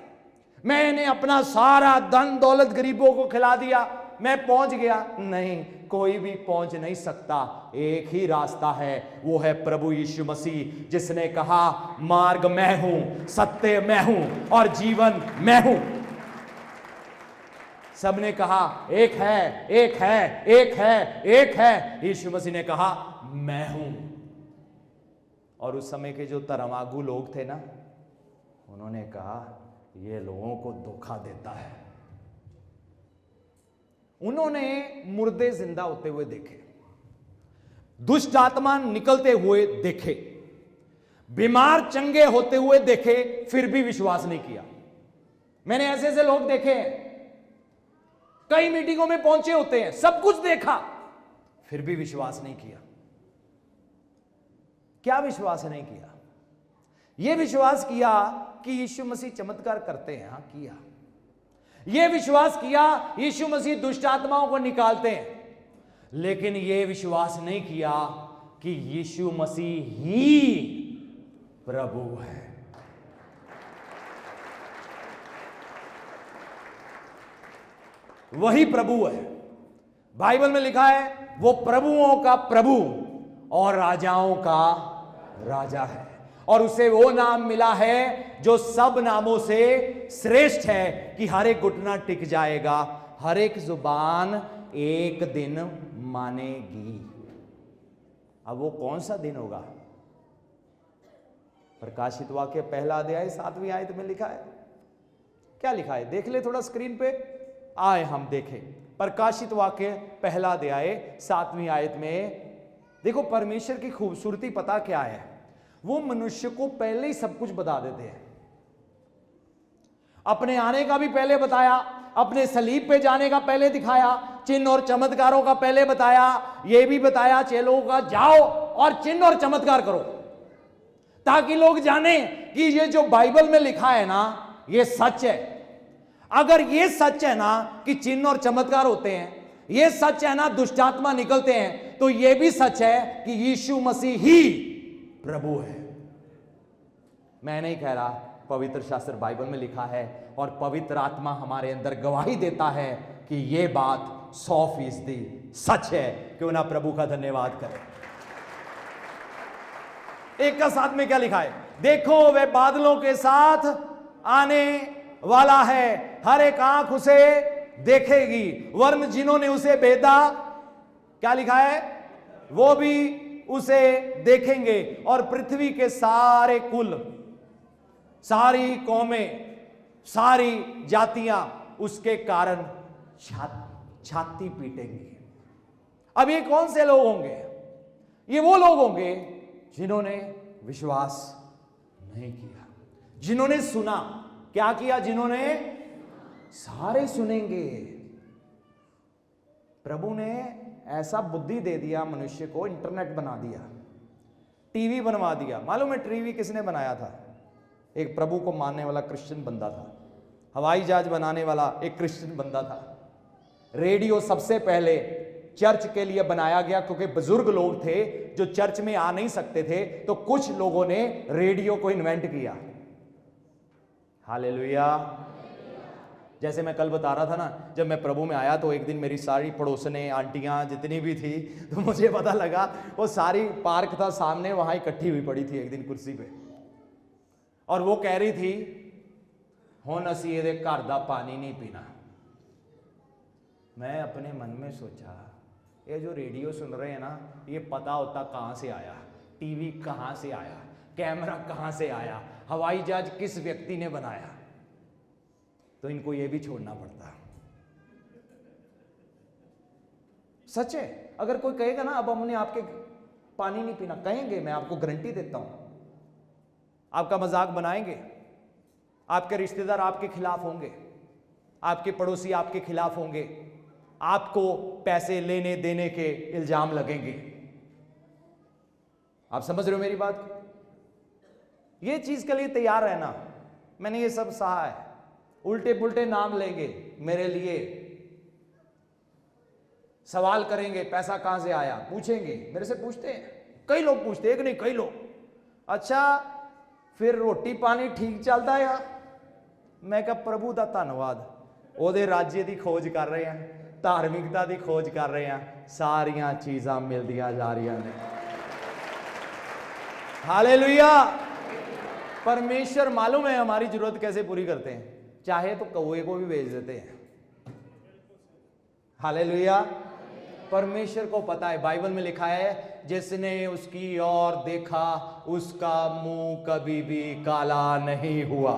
मैंने अपना सारा धन दौलत गरीबों को खिला दिया, मैं पहुंच गया। नहीं, कोई भी पहुंच नहीं सकता। एक ही रास्ता है, वो है प्रभु यीशु मसीह, जिसने कहा मार्ग मैं हूं, सत्य मैं हूं और जीवन मैं हूं। सबने कहा एक है, एक है, एक है, एक है। यीशु मसीह ने कहा मैं हूं। और उस समय के जो तरमागु लोग थे ना, उन्होंने कहा ये लोगों को धोखा देता है। उन्होंने मुर्दे जिंदा होते हुए देखे, दुष्ट आत्मा निकलते हुए देखे, बीमार चंगे होते हुए देखे, फिर भी विश्वास नहीं किया। मैंने ऐसे ऐसे लोग देखे हैं, कई मीटिंगों में पहुंचे होते हैं, सब कुछ देखा, फिर भी विश्वास नहीं किया। क्या विश्वास नहीं किया? यह विश्वास किया कि यीशु मसीह चमत्कार करते हैं, हां किया। यह विश्वास किया यीशु मसीह दुष्ट आत्माओं को निकालते हैं, लेकिन यह विश्वास नहीं किया कि यीशु मसीह ही प्रभु है। वही प्रभु है। बाइबल में लिखा है वो प्रभुओं का प्रभु और राजाओं का राजा है, और उसे वो नाम मिला है जो सब नामों से श्रेष्ठ है, कि हर एक घुटना टिक जाएगा, हर एक जुबान एक दिन मानेगी। अब वो कौन सा दिन होगा? प्रकाशित वाक्य पहला अध्याय 7वीं आयत में लिखा है। क्या लिखा है? देख ले थोड़ा स्क्रीन पे, आए हम देखें। प्रकाशित वाक्य पहला अध्याय 7वीं आयत में देखो, परमेश्वर की खूबसूरती पता क्या है? वो मनुष्य को पहले ही सब कुछ बता देते हैं। अपने आने का भी पहले बताया, अपने सलीब पे जाने का पहले दिखाया, चिन्ह और चमत्कारों का पहले बताया, यह भी बताया चेलों का जाओ और चिन्ह और चमत्कार करो, ताकि लोग जाने कि ये जो बाइबल में लिखा है ना, ये सच है। अगर ये सच है ना कि चिन्ह और चमत्कार होते हैं, ये सच है ना दुष्टात्मा निकलते हैं, तो ये भी सच है कि यीशु मसीह ही प्रभु है। मैं नहीं कह रहा, पवित्र शास्त्र बाइबल में लिखा है, और पवित्र आत्मा हमारे अंदर गवाही देता है कि यह बात 100% सच है। क्यों ना प्रभु का धन्यवाद करें। एक का साथ में क्या लिखा है? देखो वे बादलों के साथ आने वाला है, हर एक आंख उसे देखेगी, वरन जिन्होंने उसे भेदा, क्या लिखा है? वो भी उसे देखेंगे, और पृथ्वी के सारे कुल, सारी कौमें, सारी जातियां उसके कारण छाती पीटेंगी। अब ये कौन से लोग होंगे? ये वो लोग होंगे जिन्होंने विश्वास नहीं किया, जिन्होंने सुना। क्या किया? जिन्होंने, सारे सुनेंगे। प्रभु ने ऐसा बुद्धि दे दिया मनुष्य को, इंटरनेट बना दिया, टीवी बनवा दिया। मालूम है टीवी किसने बनाया था? एक प्रभु को मानने वाला क्रिश्चियन बंदा था। हवाई जहाज बनाने वाला एक क्रिश्चियन बंदा था। रेडियो सबसे पहले चर्च के लिए बनाया गया, क्योंकि बुजुर्ग लोग थे जो चर्च में आ नहीं सकते थे, तो कुछ लोगों ने रेडियो को इन्वेंट किया। हालेलुया। जैसे मैं कल बता रहा था ना, जब मैं प्रभु में आया तो एक दिन मेरी सारी पड़ोसने, आंटियां जितनी भी थी, तो मुझे पता लगा वो सारी पार्क था सामने, वहां इकट्ठी हुई पड़ी थी एक दिन कुर्सी पे, और वो कह रही थी हुण असीं इहदे घर दा पानी नहीं पीना। मैं अपने मन में सोचा, ये जो रेडियो सुन रहे हैं ना, ये पता होता कहां से आया, टीवी कहां से आया, कैमरा कहां से आया, हवाई जहाज किस व्यक्ति ने बनाया, तो इनको यह भी छोड़ना पड़ता। सच है। अगर कोई कहेगा ना अब हमने आपके पानी नहीं पीना, कहेंगे, मैं आपको गारंटी देता हूं, आपका मजाक बनाएंगे, आपके रिश्तेदार आपके खिलाफ होंगे, आपके पड़ोसी आपके खिलाफ होंगे, आपको पैसे लेने देने के इल्जाम लगेंगे। आप समझ रहे हो मेरी बात? ये चीज के लिए तैयार रहना। मैंने ये सब सहा है। उल्टे पुल्टे नाम लेंगे मेरे लिए, सवाल करेंगे पैसा कहां से आया, पूछेंगे, मेरे से पूछते हैं, कई लोग पूछते, एक नहीं कई लोग। अच्छा फिर रोटी पानी ठीक चलता है यार? मैं कहा प्रभु का धन्यवाद, ओदे राज्य की खोज कर रहे हैं, धार्मिकता की खोज कर रहे हैं, सारियां चीज़ां मिलदियां जा रही ने। हालेलुया। परमेश्वर मालूम है हमारी जरूरत कैसे पूरी करते हैं, चाहे तो कौवे को भी भेज देते हैं। हालेलुया। परमेश्वर को पता है, बाइबल में लिखा है जिसने उसकी ओर देखा उसका मुंह कभी भी काला नहीं हुआ।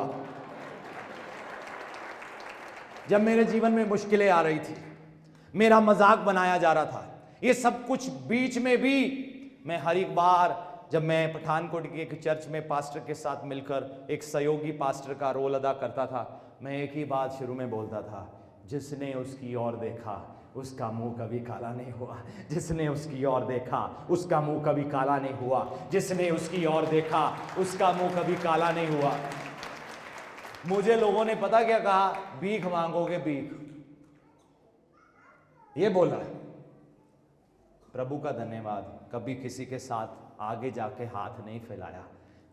जब मेरे जीवन में मुश्किलें आ रही थी, मेरा मजाक बनाया जा रहा था, ये सब कुछ बीच में भी मैं हर एक बार जब मैं पठानकोट की एक चर्च में पास्टर के साथ मिलकर एक सहयोगी पास्टर का रोल अदा करता था, मैं एक ही बात शुरू में बोलता था, जिसने उसकी ओर देखा उसका मुंह कभी काला नहीं हुआ। जिसने उसकी ओर देखा उसका मुंह कभी काला नहीं हुआ। जिसने उसकी ओर देखा उसका मुंह कभी काला नहीं हुआ। मुझे लोगों ने पता क्या कहा? भीख मांगोगे भीख, ये बोला। प्रभु का धन्यवाद, कभी किसी के साथ आगे जाके हाथ नहीं फैलाया।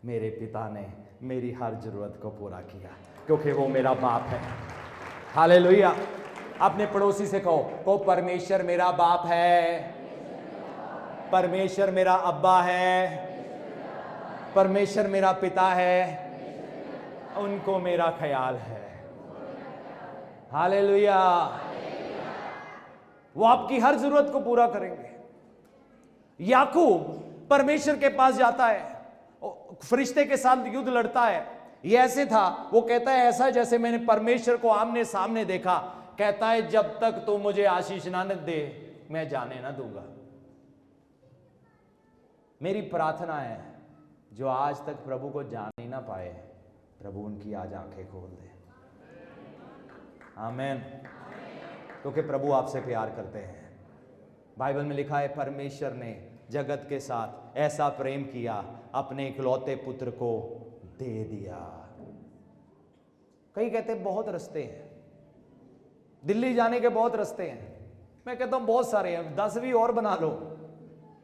मेरे पिता ने मेरी हर जरूरत को पूरा किया क्योंकि वो मेरा बाप है। हालेलुया। अपने पड़ोसी से कहो परमेश्वर मेरा बाप है, परमेश्वर मेरा अब्बा है, परमेश्वर मेरा पिता है, उनको मेरा ख्याल है। हालेलुया। वो आपकी हर जरूरत को पूरा करेंगे। याकूब परमेश्वर के पास जाता है, फरिश्ते के साथ युद्ध लड़ता है। ये ऐसे था, वो कहता है ऐसा जैसे मैंने परमेश्वर को आमने सामने देखा। कहता है जब तक तू मुझे आशीष ना दे मैं जाने ना दूंगा। मेरी प्रार्थना है जो आज तक प्रभु को जान ही ना पाए, प्रभु उनकी आज आंखें खोल दे। आमीन। क्योंकि प्रभु आपसे प्यार करते हैं। बाइबल में लिखा है परमेश्वर ने जगत के साथ ऐसा प्रेम किया, अपने इकलौते पुत्र को दे दिया। कई कहते हैं बहुत रास्ते हैं, दिल्ली जाने के बहुत रास्ते हैं। मैं कहता हूं बहुत सारे हैं, 10 भी और बना लो।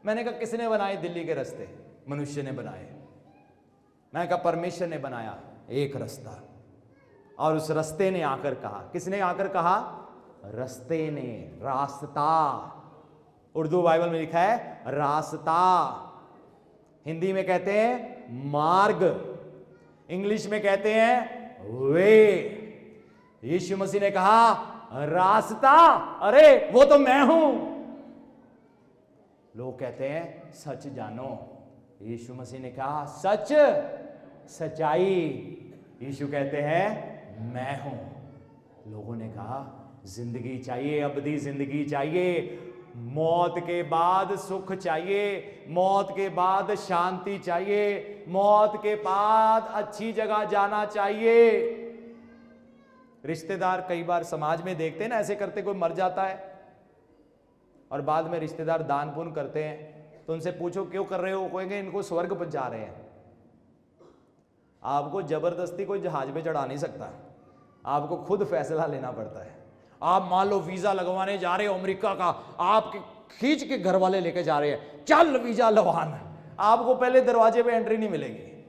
मैंने कहा किसने बनाए दिल्ली के रास्ते? मनुष्य ने बनाए। मैंने कहा परमेश्वर ने बनाया एक रास्ता, और उस रास्ते ने आकर कहा, किसने आकर कहा? रास्ते ने, रास्ता। उर्दू बाइबल में लिखा है रास्ता, हिंदी में कहते हैं मार्ग, इंग्लिश में कहते हैं वे। यीशु मसीह ने कहा रास्ता, अरे वो तो मैं हूं। लोग कहते हैं सच जानो, यीशु मसीह ने कहा सच, सच्चाई। यीशु कहते हैं मैं हूं। लोगों ने कहा जिंदगी चाहिए, अबदी जिंदगी चाहिए, मौत के बाद सुख चाहिए, मौत के बाद शांति चाहिए, मौत के बाद अच्छी जगह जाना चाहिए। रिश्तेदार कई बार समाज में देखते हैं ना, ऐसे करते कोई मर जाता है और बाद में रिश्तेदार दान पुण्य करते हैं, तो उनसे पूछो क्यों कर रहे हो? कहेंगे इनको स्वर्ग पहुंचा रहे हैं। आपको जबरदस्ती कोई जहाज में चढ़ा नहीं सकता, आपको खुद फैसला लेना पड़ता है। आप मान लो वीजा लगवाने जा रहे हो अमेरिका का, आपके खींच के घर वाले लेके जा रहे हैं, चल वीजा लगवाना, आपको पहले दरवाजे पे एंट्री नहीं मिलेगी।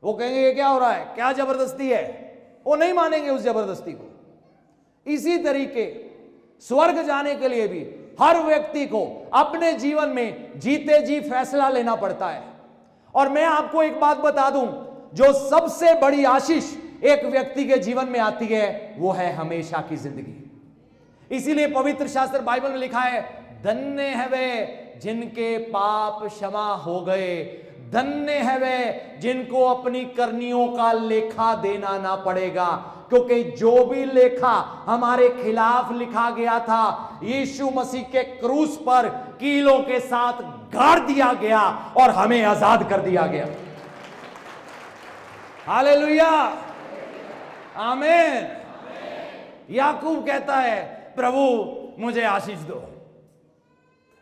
वो कहेंगे ये क्या हो रहा है, क्या जबरदस्ती है? वो नहीं मानेंगे उस जबरदस्ती को। इसी तरीके स्वर्ग जाने के लिए भी हर व्यक्ति को अपने जीवन में जीते जी फैसला लेना पड़ता है। और मैं आपको एक बात बता दूं, जो सबसे बड़ी आशीष एक व्यक्ति के जीवन में आती है वो है हमेशा की जिंदगी। इसीलिए पवित्र शास्त्र बाइबल में लिखा है धन्य है वे जिनके पाप क्षमा हो गए, धन्य है वे जिनको अपनी करनियों का लेखा देना ना पड़ेगा, क्योंकि जो भी लेखा हमारे खिलाफ लिखा गया था यीशु मसीह के क्रूस पर कीलों के साथ गाड़ दिया गया और हमें आजाद कर दिया गया। हालेलुया, आमीन। याकूब कहता है, प्रभु मुझे आशीष दो।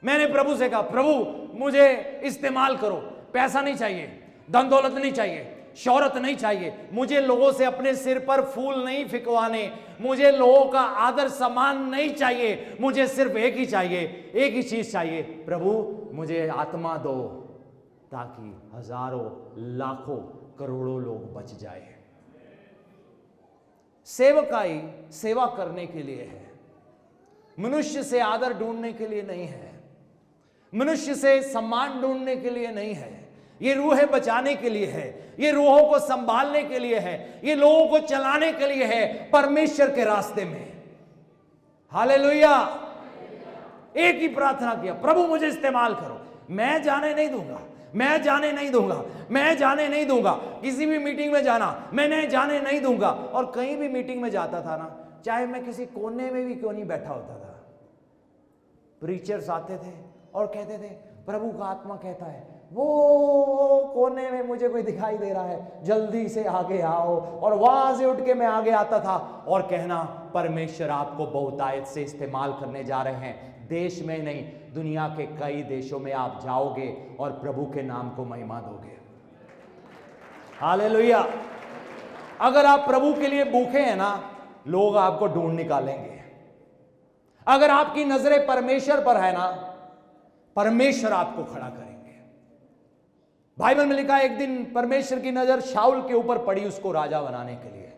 मैंने प्रभु से कहा, प्रभु मुझे इस्तेमाल करो, पैसा नहीं चाहिए, धन दौलत नहीं चाहिए, शोहरत नहीं चाहिए, मुझे लोगों से अपने सिर पर फूल नहीं फिकवाने, मुझे लोगों का आदर सम्मान नहीं चाहिए, मुझे सिर्फ एक ही चाहिए, एक ही चीज चाहिए, प्रभु मुझे आत्मा दो ताकि हजारों लाखों करोड़ों लोग बच जाए। सेवकाई सेवा करने के लिए है, मनुष्य से आदर ढूंढने के लिए नहीं है, मनुष्य से सम्मान ढूंढने के लिए नहीं है। ये रूहें बचाने के लिए है, ये रूहों को संभालने के लिए है, ये लोगों को चलाने के लिए है परमेश्वर के रास्ते में। हालेलुया। एक ही प्रार्थना किया, प्रभु मुझे इस्तेमाल करो, मैं जाने नहीं दूंगा, मैं जाने नहीं दूंगा, मैं जाने नहीं दूंगा, किसी भी मीटिंग में जाना मैंने जाने नहीं दूंगा। और कहीं भी मीटिंग में जाता था ना, चाहे मैं किसी कोने में भी क्यों नहीं बैठा होता था, प्रीचर्स आते थे और कहते थे प्रभु का आत्मा कहता है वो कोने में मुझे कोई दिखाई दे रहा है, जल्दी से आगे आओ। और वहां से उठ के मैं आगे आता था और कहना, परमेश्वर आपको बहुतायत से इस्तेमाल करने जा रहे हैं, देश में नहीं दुनिया के कई देशों में आप जाओगे और प्रभु के नाम को महिमा दोगे। हालेलुया। अगर आप प्रभु के लिए भूखे हैं ना, लोग आपको ढूंढ निकालेंगे। अगर आपकी नजरें परमेश्वर पर है ना, परमेश्वर आपको खड़ा करेंगे। बाइबल में लिखा है, एक दिन परमेश्वर की नजर शाऊल के ऊपर पड़ी उसको राजा बनाने के लिए,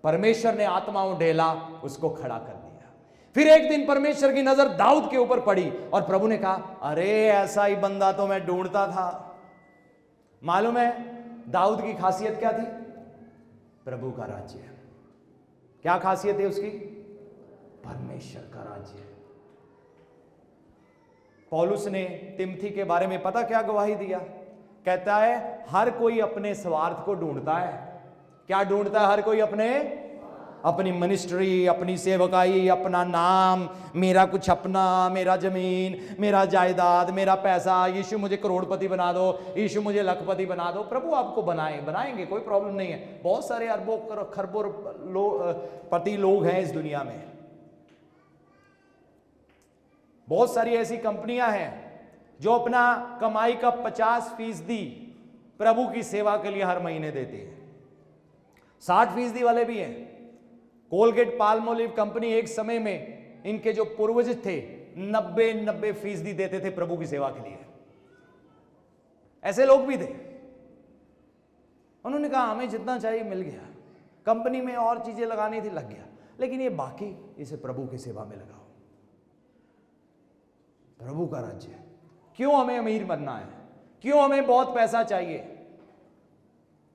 परमेश्वर ने आत्मा उंडेला, उसको खड़ा कर दिया। फिर एक दिन परमेश्वर की नजर दाऊद के ऊपर पड़ी और प्रभु ने कहा, अरे ऐसा ही बंदा तो मैं ढूंढता था। मालूम है दाऊद की खासियत क्या थी? प्रभु का राज्य। क्या खासियत है उसकी? परमेश्वर का राज्य। पौलुस ने तिमोथी के बारे में पता क्या गवाही दिया? कहता है हर कोई अपने स्वार्थ को ढूंढता है। क्या ढूंढता है? हर कोई अपनी मिनिस्ट्री, अपनी सेवकाई, अपना नाम, मेरा कुछ अपना, मेरा जमीन, मेरा जायदाद, मेरा पैसा। यीशु मुझे करोड़पति बना दो, यीशु मुझे लखपति बना दो। प्रभु आपको बनाएंगे, कोई प्रॉब्लम नहीं है। बहुत सारे अरबों खरबों पति लोग हैं इस दुनिया में। बहुत सारी ऐसी कंपनियां हैं जो अपना कमाई का 50% प्रभु की सेवा के लिए हर महीने देती है। 60% वाले भी हैं। कोलगेट पाल्मोलिव कंपनी एक समय में, इनके जो पूर्वज थे, 90% देते थे प्रभु की सेवा के लिए। ऐसे लोग भी थे। उन्होंने कहा हमें जितना चाहिए मिल गया, कंपनी में और चीजें लगानी थी लग गया, लेकिन ये बाकी इसे प्रभु की सेवा में लगाओ। प्रभु का राज्य। क्यों हमें अमीर बनना है? क्यों हमें बहुत पैसा चाहिए?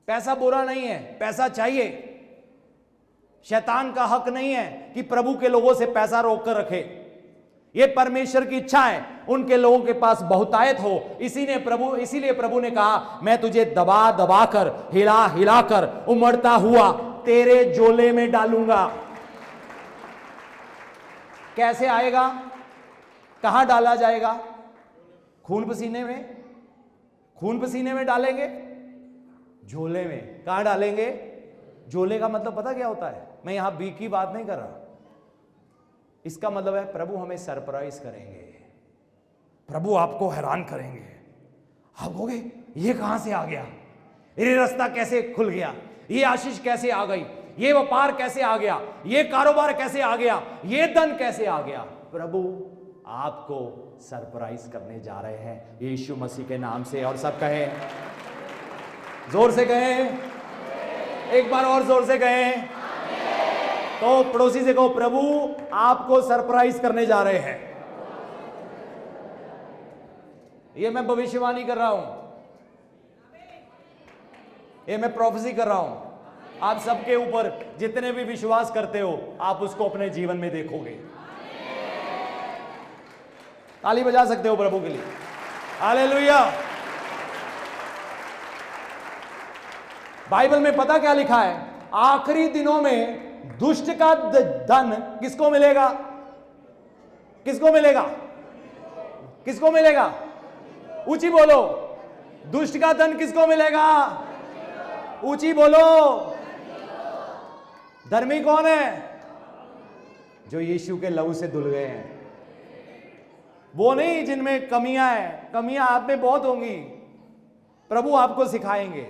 पैसा बुरा नहीं है, पैसा चाहिए। शैतान का हक नहीं है कि प्रभु के लोगों से पैसा रोक कर रखे। यह परमेश्वर की इच्छा है उनके लोगों के पास बहुतायत हो। इसीलिए प्रभु ने कहा, मैं तुझे दबा दबा कर, हिला हिला कर, उमड़ता हुआ तेरे झोले में डालूंगा। कैसे आएगा? कहां डाला जाएगा? खून पसीने में। खून पसीने में डालेंगे, झोले में। कहां डालेंगे? झोले का मतलब पता क्या होता है? मैं यहां बी की बात नहीं कर रहा। इसका मतलब है प्रभु हमें सरप्राइज करेंगे, प्रभु आपको हैरान करेंगे। आप कहोगे ये कहां से आ गया, ये रास्ता कैसे खुल गया, ये आशीष कैसे आ गई, ये व्यापार कैसे आ गया, ये कारोबार कैसे आ गया, ये धन कैसे आ गया। प्रभु आपको सरप्राइज करने जा रहे हैं यीशु मसीह के नाम से। और सब कहें, जोर से कहें, एक बार और जोर से कहें। तो पड़ोसी से कहो, प्रभु आपको सरप्राइज करने जा रहे हैं। ये मैं भविष्यवाणी कर रहा हूं, ये मैं प्रोफेसी कर रहा हूं। आप सबके ऊपर जितने भी विश्वास करते हो, आप उसको अपने जीवन में देखोगे। ताली बजा सकते हो प्रभु के लिए। हालेलुया। बाइबल में पता क्या लिखा है? आखिरी दिनों में दुष्ट का धन किसको मिलेगा? किसको मिलेगा? किसको मिलेगा? ऊंची बोलो, दुष्ट का धन किसको मिलेगा? ऊंची बोलो। धर्मी कौन है? जो यीशु के लहू से धुल गए हैं। वो नहीं जिनमें कमियां हैं। कमियां आप में बहुत होंगी, प्रभु आपको सिखाएंगे,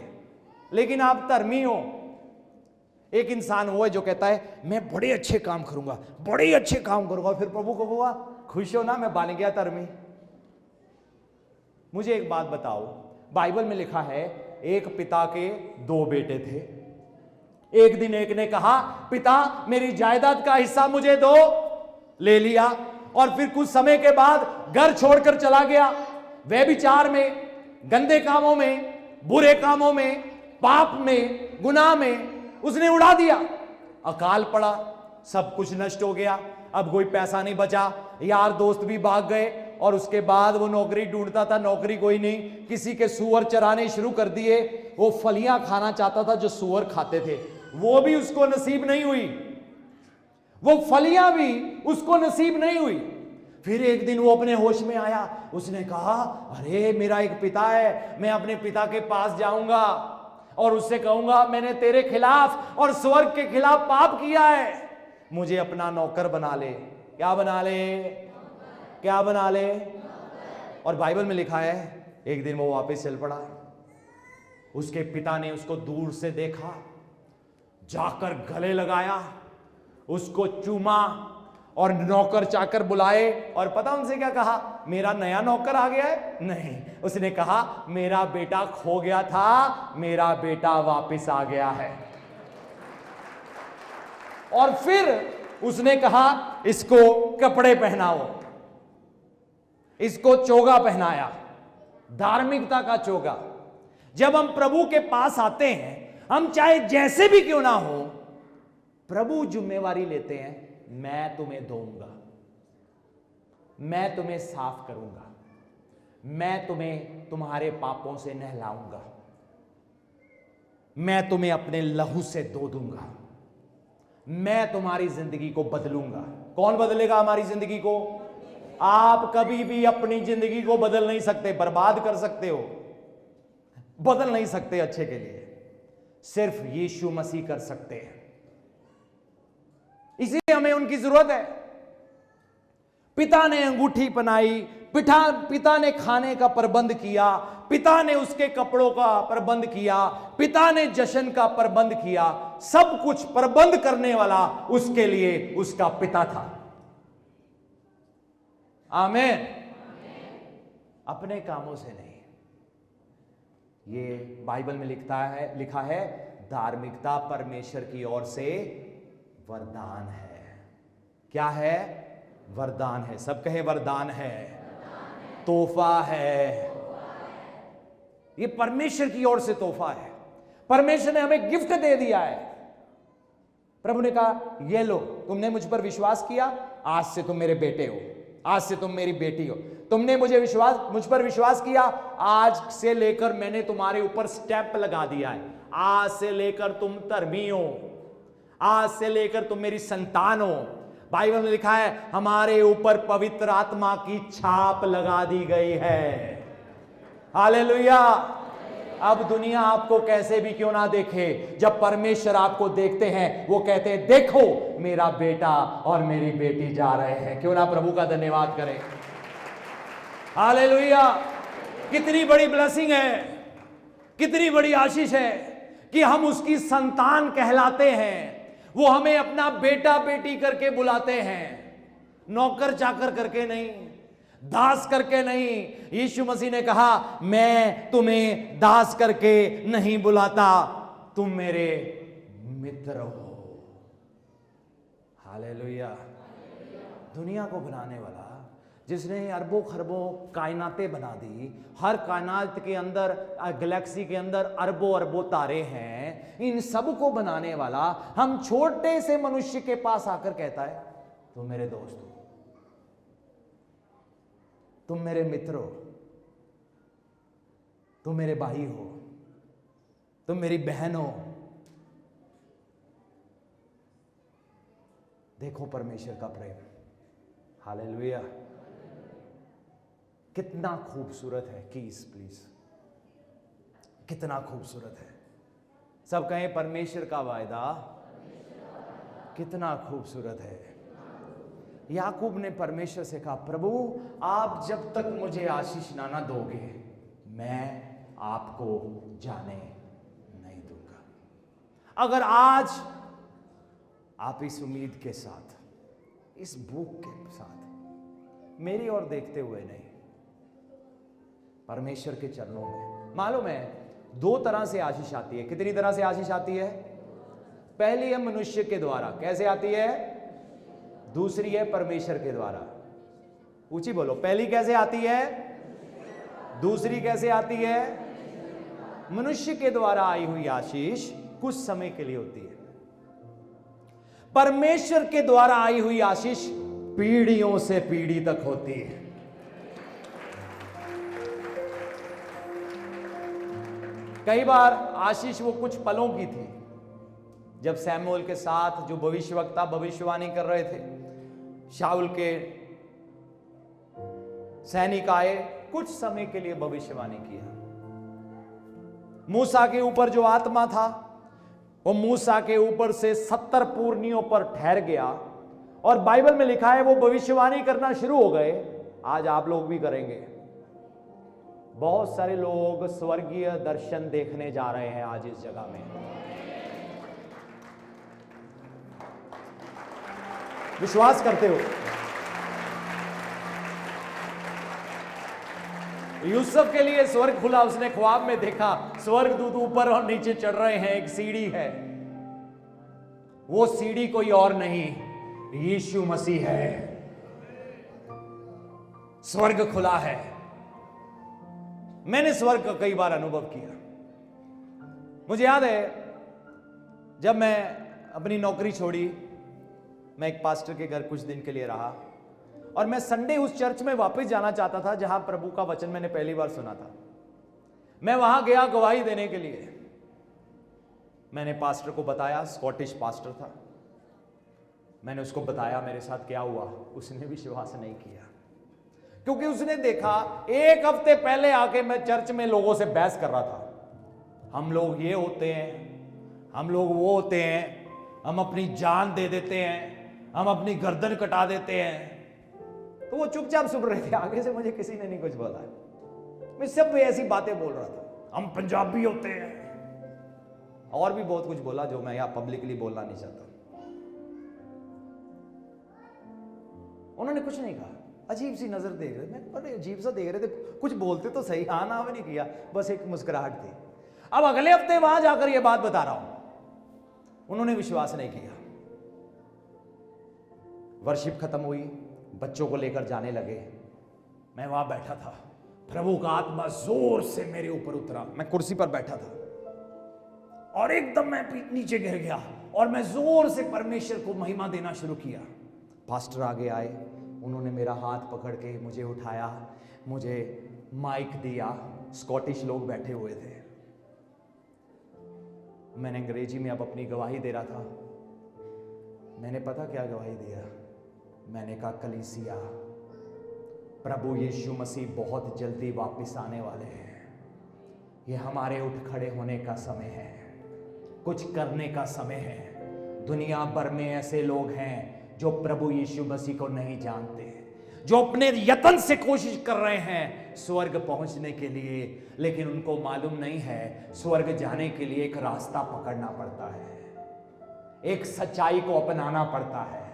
लेकिन आप धर्मी हो। एक इंसान वो है जो कहता है मैं बड़े अच्छे काम करूंगा, बड़े अच्छे काम करूंगा, फिर प्रभु को कहोगा खुश हो ना, मैं बन गया धर्मी। मुझे एक बात बताओ, बाइबल में लिखा है एक पिता के दो बेटे थे। एक दिन एक ने कहा पिता मेरी जायदाद का हिस्सा मुझे दो, ले लिया, और फिर कुछ समय के बाद घर छोड़कर चला गया। व्यभिचार में, गंदे कामों में, बुरे कामों में, पाप में, गुनाह में उसने उड़ा दिया। अकाल पड़ा, सब कुछ नष्ट हो गया, अब कोई पैसा नहीं बचा, यार दोस्त भी भाग गए, और उसके बाद वो नौकरी ढूंढता था, नौकरी कोई नहीं, किसी के सूअर चराने शुरू कर दिए। वो फलियां खाना चाहता था जो सूअर खाते थे, वो भी उसको नसीब नहीं हुई, वो फलियां भी उसको नसीब नहीं हुई। फिर एक दिन वो अपने होश में आया, उसने कहा अरे मेरा एक पिता है, मैं अपने पिता के पास जाऊंगा और उससे कहूंगा मैंने तेरे खिलाफ और स्वर्ग के खिलाफ पाप किया है, मुझे अपना नौकर बना ले। क्या बना ले? क्या बना ले? और बाइबल में लिखा है एक दिन वो वापस चल पड़ा। उसके पिता ने उसको दूर से देखा, जाकर गले लगाया, उसको चूमा, और नौकर चाकर बुलाए, और पता उनसे क्या कहा? मेरा नया नौकर आ गया है? नहीं, उसने कहा मेरा बेटा खो गया था, मेरा बेटा वापस आ गया है। और फिर उसने कहा इसको कपड़े पहनाओ, इसको चोगा पहनाया, धार्मिकता का चोगा। जब हम प्रभु के पास आते हैं, हम चाहे जैसे भी क्यों ना हो, प्रभु जिम्मेवारी लेते हैं, मैं तुम्हें धोऊंगा, मैं तुम्हें साफ करूंगा, मैं तुम्हें तुम्हारे पापों से नहलाऊंगा, मैं तुम्हें अपने लहू से धो दूंगा, मैं तुम्हारी जिंदगी को बदलूंगा। कौन बदलेगा हमारी जिंदगी को? आप कभी भी अपनी जिंदगी को बदल नहीं सकते। बर्बाद कर सकते हो, बदल नहीं सकते अच्छे के लिए, सिर्फ यीशु मसीह कर सकते हैं। इसलिए हमें उनकी जरूरत है। पिता ने अंगूठी पहनाई, पिता ने खाने का प्रबंध किया, पिता ने उसके कपड़ों का प्रबंध किया, पिता ने जश्न का प्रबंध किया, सब कुछ प्रबंध करने वाला उसके लिए उसका पिता था। आमीन। अपने कामों से नहीं। ये बाइबल में लिखा है धार्मिकता परमेश्वर की ओर से वरदान है। क्या है? वरदान है। सब कहे वरदान है, तोहफा है। ये परमेश्वर की ओर से तोहफा है। परमेश्वर ने हमें गिफ्ट दे दिया है। प्रभु ने कहा ये लो, तुमने मुझ पर विश्वास किया, आज से तुम मेरे बेटे हो, आज से तुम मेरी बेटी हो। तुमने मुझ पर विश्वास किया, आज से लेकर मैंने तुम्हारे ऊपर स्टैंप लगा दिया है। आज से लेकर तुम धर्मी हो, आज से लेकर तुम मेरी संतान हो। बाइबल में लिखा है हमारे ऊपर पवित्र आत्मा की छाप लगा दी गई है। हालेलुया। अब दुनिया आपको कैसे भी क्यों ना देखे, जब परमेश्वर आपको देखते हैं वो कहते हैं देखो मेरा बेटा और मेरी बेटी जा रहे हैं। क्यों ना प्रभु का धन्यवाद करें। हालेलुया। कितनी बड़ी ब्लेसिंग है, कितनी बड़ी आशीष है कि हम उसकी संतान कहलाते हैं। वो हमें अपना बेटा बेटी करके बुलाते हैं, नौकर चाकर करके नहीं, दास करके नहीं। यीशु मसीह ने कहा मैं तुम्हें दास करके नहीं बुलाता, तुम मेरे मित्र हो। हालेलुया। दुनिया को बनाने वाला, जिसने अरबों खरबों कायनातें बना दी, हर कायनात के अंदर, गैलेक्सी के अंदर अरबों अरबों तारे हैं, इन सब को बनाने वाला हम छोटे से मनुष्य के पास आकर कहता है तुम मेरे दोस्त हो, तुम मेरे मित्र हो, तुम मेरे भाई हो, तुम मेरी बहन हो। देखो परमेश्वर का प्रेम, हालेलुया, कितना खूबसूरत है। कीज प्लीज, कितना खूबसूरत है। सब कहें परमेश्वर का वायदा कितना खूबसूरत है। याकूब ने परमेश्वर से कहा, प्रभु आप जब तक मुझे आशीष ना दोगे मैं आपको जाने नहीं दूंगा। अगर आज आप इस उम्मीद के साथ, इस भूख के साथ मेरी ओर देखते हुए नहीं, परमेश्वर के चरणों में, मालूम है दो तरह से आशीष आती है। कितनी तरह से आशीष आती है? पहली है मनुष्य के द्वारा, कैसे आती है? दूसरी है परमेश्वर के द्वारा। ऊंची बोलो, पहली कैसे आती है, दूसरी कैसे आती है? मनुष्य के द्वारा आई हुई आशीष कुछ समय के लिए होती है, परमेश्वर के द्वारा आई हुई आशीष पीढ़ियों से पीढ़ी तक होती है। कई बार आशीष वो कुछ पलों की थी, जब सैमुएल के साथ जो भविष्यवक्ता भविष्यवाणी कर रहे थे, शाऊल के सैनिक आए, कुछ समय के लिए भविष्यवाणी किया। मूसा के ऊपर जो आत्मा था वो मूसा के ऊपर से 70 पुरनियों पर ठहर गया, और बाइबल में लिखा है वो भविष्यवाणी करना शुरू हो गए। आज आप लोग भी करेंगे। बहुत सारे लोग स्वर्गीय दर्शन देखने जा रहे हैं आज इस जगह में। विश्वास करते हो? यूसुफ के लिए स्वर्ग खुला, उसने ख्वाब में देखा स्वर्गदूत ऊपर और नीचे चढ़ रहे हैं, एक सीढ़ी है, वो सीढ़ी कोई और नहीं यीशु मसीह है। स्वर्ग खुला है। मैंने स्वर्ग का कई बार अनुभव किया। मुझे याद है जब मैं अपनी नौकरी छोड़ी, मैं एक पास्टर के घर कुछ दिन के लिए रहा, और मैं संडे उस चर्च में वापस जाना चाहता था जहां प्रभु का वचन मैंने पहली बार सुना था। मैं वहां गया गवाही देने के लिए। मैंने पास्टर को बताया, स्कॉटिश पास्टर था, मैंने उसको बताया मेरे साथ क्या हुआ। उसने विश्वास नहीं किया, क्योंकि उसने देखा एक हफ्ते पहले आके मैं चर्च में लोगों से बहस कर रहा था। हम लोग ये होते हैं, हम लोग वो होते हैं, हम अपनी जान दे देते हैं, हम अपनी गर्दन कटा देते हैं। तो वो चुपचाप सुन रहे थे, आगे से मुझे किसी ने नहीं कुछ बोला। मैं सब ऐसी बातें बोल रहा था, हम पंजाबी होते हैं, और भी बहुत कुछ बोला जो मैं यहां पब्लिकली बोलना नहीं चाहता। उन्होंने कुछ नहीं कहा, अजीब सी नजर देख रहे, मैं बड़े अजीब सा देख रहे थे, कुछ बोलते तो सही, हाँ ना भी नहीं किया, बस एक मुस्कुराहट थी। अब अगले हफ्ते वहां जाकर यह बात बता रहा हूं, उन्होंने विश्वास नहीं किया। वर्शिप खत्म हुई, बच्चों को लेकर जाने लगे, मैं वहां बैठा था, प्रभु का आत्मा जोर से मेरे ऊपर उतरा। मैं कुर्सी पर बैठा था और एकदम मैं नीचे गिर गया और मैं जोर से परमेश्वर को महिमा देना शुरू किया। पास्टर आगे आए, उन्होंने मेरा हाथ पकड़ के मुझे उठाया, मुझे माइक दिया। स्कॉटिश लोग बैठे हुए थे। मैंने अंग्रेजी में अब अपनी गवाही दे रहा था। मैंने पता क्या गवाही दिया? मैंने कहा, कलीसिया, प्रभु यीशु मसीह बहुत जल्दी वापस आने वाले हैं। ये हमारे उठ खड़े होने का समय है, कुछ करने का समय है। दुनिया भर में ऐसे लोग हैं जो प्रभु यीशु मसीह को नहीं जानते, जो अपने यत्न से कोशिश कर रहे हैं स्वर्ग पहुंचने के लिए, लेकिन उनको मालूम नहीं है स्वर्ग जाने के लिए एक रास्ता पकड़ना पड़ता है, एक सच्चाई को अपनाना पड़ता है,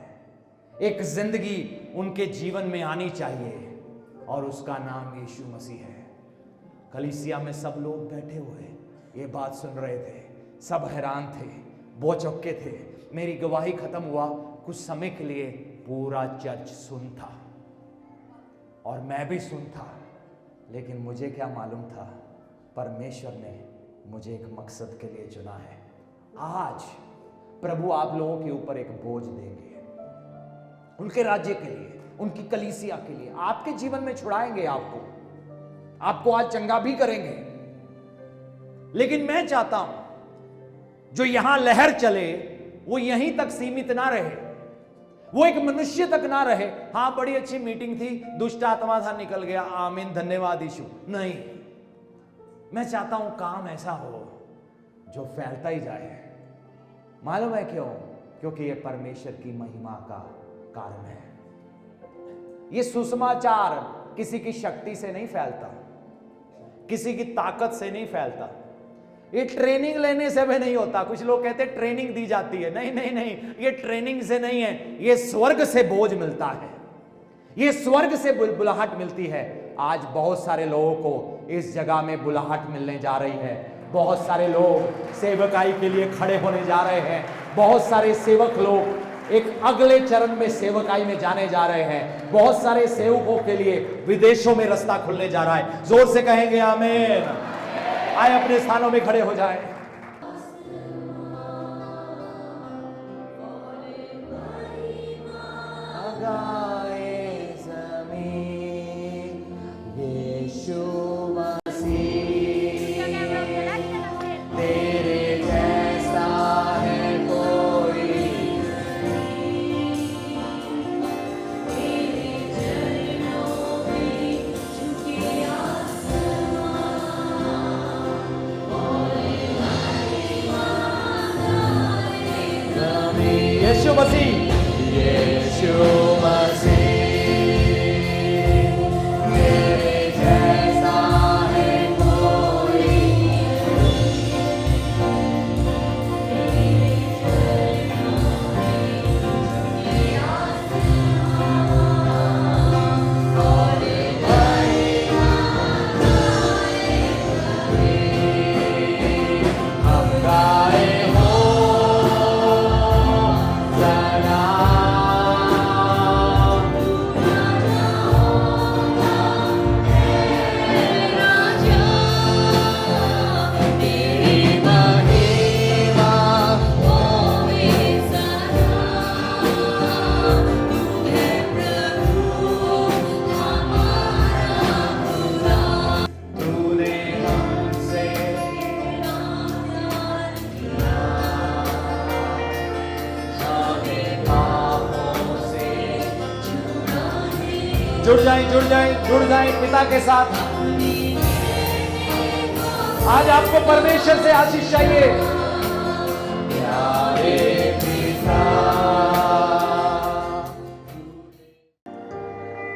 एक जिंदगी उनके जीवन में आनी चाहिए और उसका नाम यीशु मसीह है। कलीसिया में सब लोग बैठे हुए ये बात सुन रहे थे, सब हैरान थे, भौचक्के थे। मेरी गवाही खत्म हुआ, कुछ समय के लिए पूरा चर्च सुन था और मैं भी सुन था, लेकिन मुझे क्या मालूम था परमेश्वर ने मुझे एक मकसद के लिए चुना है। आज प्रभु आप लोगों के ऊपर एक बोझ देंगे, उनके राज्य के लिए, उनकी कलीसिया के लिए, आपके जीवन में छुड़ाएंगे आपको आज चंगा भी करेंगे। लेकिन मैं चाहता हूं जो यहां लहर चले वो यहीं तक सीमित ना रहे, वो एक मनुष्य तक ना रहे। हां बड़ी अच्छी मीटिंग थी, दुष्ट आत्मा था निकल गया, आमीन धन्यवाद यीशु। नहीं, मैं चाहता हूं काम ऐसा हो जो फैलता ही जाए। मालूम है क्यों? क्योंकि यह परमेश्वर की महिमा का कारण है। यह सुसमाचार किसी की शक्ति से नहीं फैलता, किसी की ताकत से नहीं फैलता, ये ट्रेनिंग लेने से भी नहीं होता। कुछ लोग कहते हैं ट्रेनिंग दी जाती है, नहीं नहीं नहीं, ये ट्रेनिंग से नहीं है, ये स्वर्ग से बोझ मिलता है, ये स्वर्ग से बुलाहट मिलती है। आज बहुत सारे लोगों को इस जगह में बुलाहट मिलने जा रही है, बहुत सारे लोग सेवकाई के लिए खड़े होने जा रहे हैं, बहुत सारे सेवक लोग एक अगले चरण में सेवकाई में जाने जा रहे हैं, बहुत सारे सेवकों के लिए विदेशों में रास्ता खुलने जा रहा है। जोर से कहेंगे आमीन। आए अपने स्थानों में खड़े हो जाए। यीशु मसीह तेरे जैसा है कोई, यीशु मसीह, यीशु मसीह तेरे जैसा है कोई, हम गाए जुड़ जाए पिता के साथ। आज आपको परमेश्वर से आशीष चाहिए। प्यारे पिता,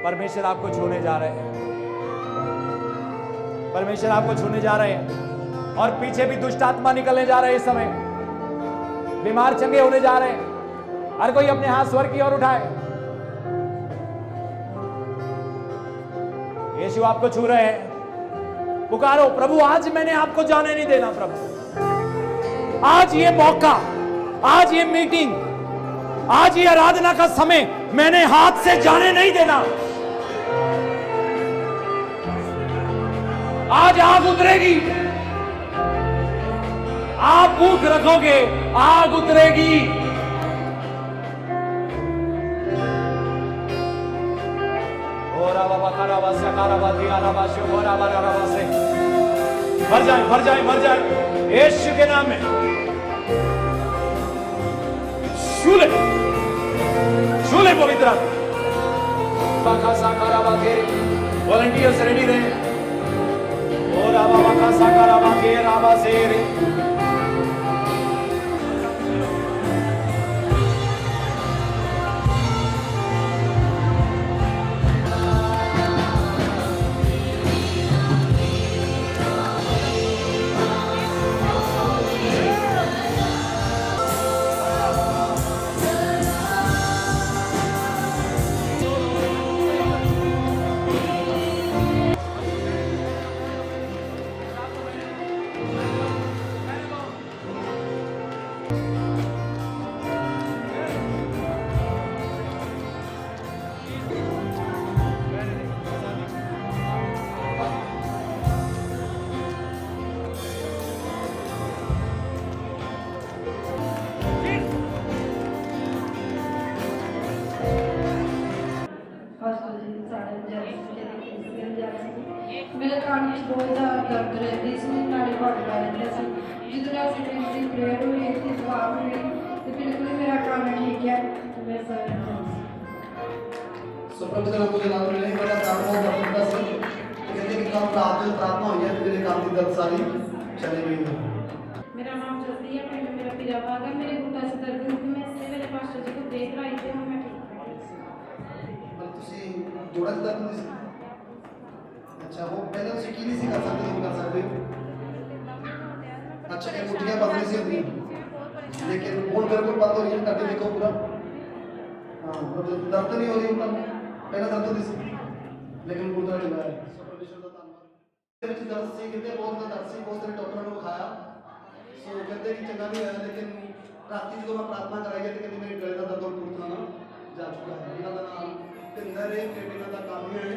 परमेश्वर आपको छूने जा रहे हैं, परमेश्वर आपको छूने जा रहे हैं। और पीछे भी दुष्ट आत्मा निकलने जा रहे हैं। इस समय बीमार चंगे होने जा रहे हैं। हर कोई अपने हाथ स्वर की ओर उठाए। यीशु आपको छू रहे हैं। पुकारो, प्रभु आज मैंने आपको जाने नहीं देना। प्रभु आज ये मौका, आज ये मीटिंग, आज ये आराधना का समय मैंने हाथ से जाने नहीं देना। आज आग उतरेगी, आप भूख रखोगे, आग उतरेगी। भर जाए, भर जाए, भर जाए यीशु के नाम में। शूले शूले पवित्र वॉलंटियर्स रेडी रहे। और आवा का साकारा बाके रावा से रे मेरे कान में बहुत ज़्यादा दर्द रहती थी, नाड़ी बढ़ रहे थे। ਜਦੋਂ ਰਾਤ ਦੀ ਪ੍ਰੇਅਰ ਹੋਈ ਤੇ ਦੁਆ ਹੋਈ ਤੇ ਬਿਲਕੁਲ ਮੇਰਾ ਕੰਨ ਠੀਕ है तो मैं सारा सो प्रभु जरा मुझे नाम नहीं पता काम हो करता से कहते कि कल रात जो प्रार्थना हुई है तो मेरे काम की दर्द सारी चली गई है। मेरा नाम जल्दी है पिंड मेरा पीरा बाग है मेरे घुटना से दर्द होती मैं इससे मेरे पास्टर जी को देख रही थी और मैं ठीक हूं। पर ਤੁਸੀਂ ਜੋੜਾ ਦਾ ਦਰਦ ਨਹੀਂ ਸੀ ਅੱਛਾ ਉਹ ਪਹਿਲਾਂ ਤੁਸੀਂ ਕੀ ਨਹੀਂ ਸੀ ਕਰ ਸਕਦੇ ਹੁਣ ਕਰ ਸਕਦੇ ਹੋ अच्छा ये मुठियां बंद नहीं सी होती लेकिन ਹੁਣ बिल्कुल बंद हो रही है करके देखो पूरा हाँ मतलब दर्द नहीं हो रही उतना पहला दर्द होती सी लेकिन पूरा ठीक है परमेश्वर ਦਾ ਧੰਨਵਾਦ ਇਹ ਵਿੱਚ ਦਰਦ ਸੀ ਕਿਤੇ ਬਹੁਤ ਦਾ ਦਰਦ ਸੀ ਬਹੁਤ ਸਾਰੇ ਡਾਕਟਰਾਂ ਨੂੰ ਵਿਖਾਇਆ ਸੋ ਕਹਿੰਦੇ ਕਿ ਚੰਗਾ ਨਹੀਂ ਹੋਇਆ ਲੇਕਿਨ ਰਾਤੀ ਜਦੋਂ ਮੈਂ ਪ੍ਰਾਰਥਨਾ ਕਰਾਈ ਤੇ ਕਹਿੰਦੇ ਮੇਰੇ ਗਲੇ ਦਾ ਦਰਦ ਪੂਰਾ ਨਾ ਜਾ ਚੁੱਕਾ ਹੈ ਇਹਨਾਂ ਦਾ ਨਾਮ ਤਿੰਦਰ ਹੈ ਤੇ ਇਹਨਾਂ ਦਾ ਕੰਮ ਹੀ ਹੈ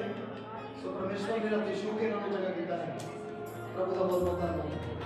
ਸੋ ਪਰਮੇਸ਼ਵਰ ਨੇ ਰਾਤੀ ਸ਼ੁਰੂ ਕੇ ਨਾਮ ਚੰਗਾ ਕੀਤਾ ਹੈ ਪ੍ਰਭੂ ਦਾ ਬਹੁਤ ਬਹੁਤ ਧੰਨਵਾਦ।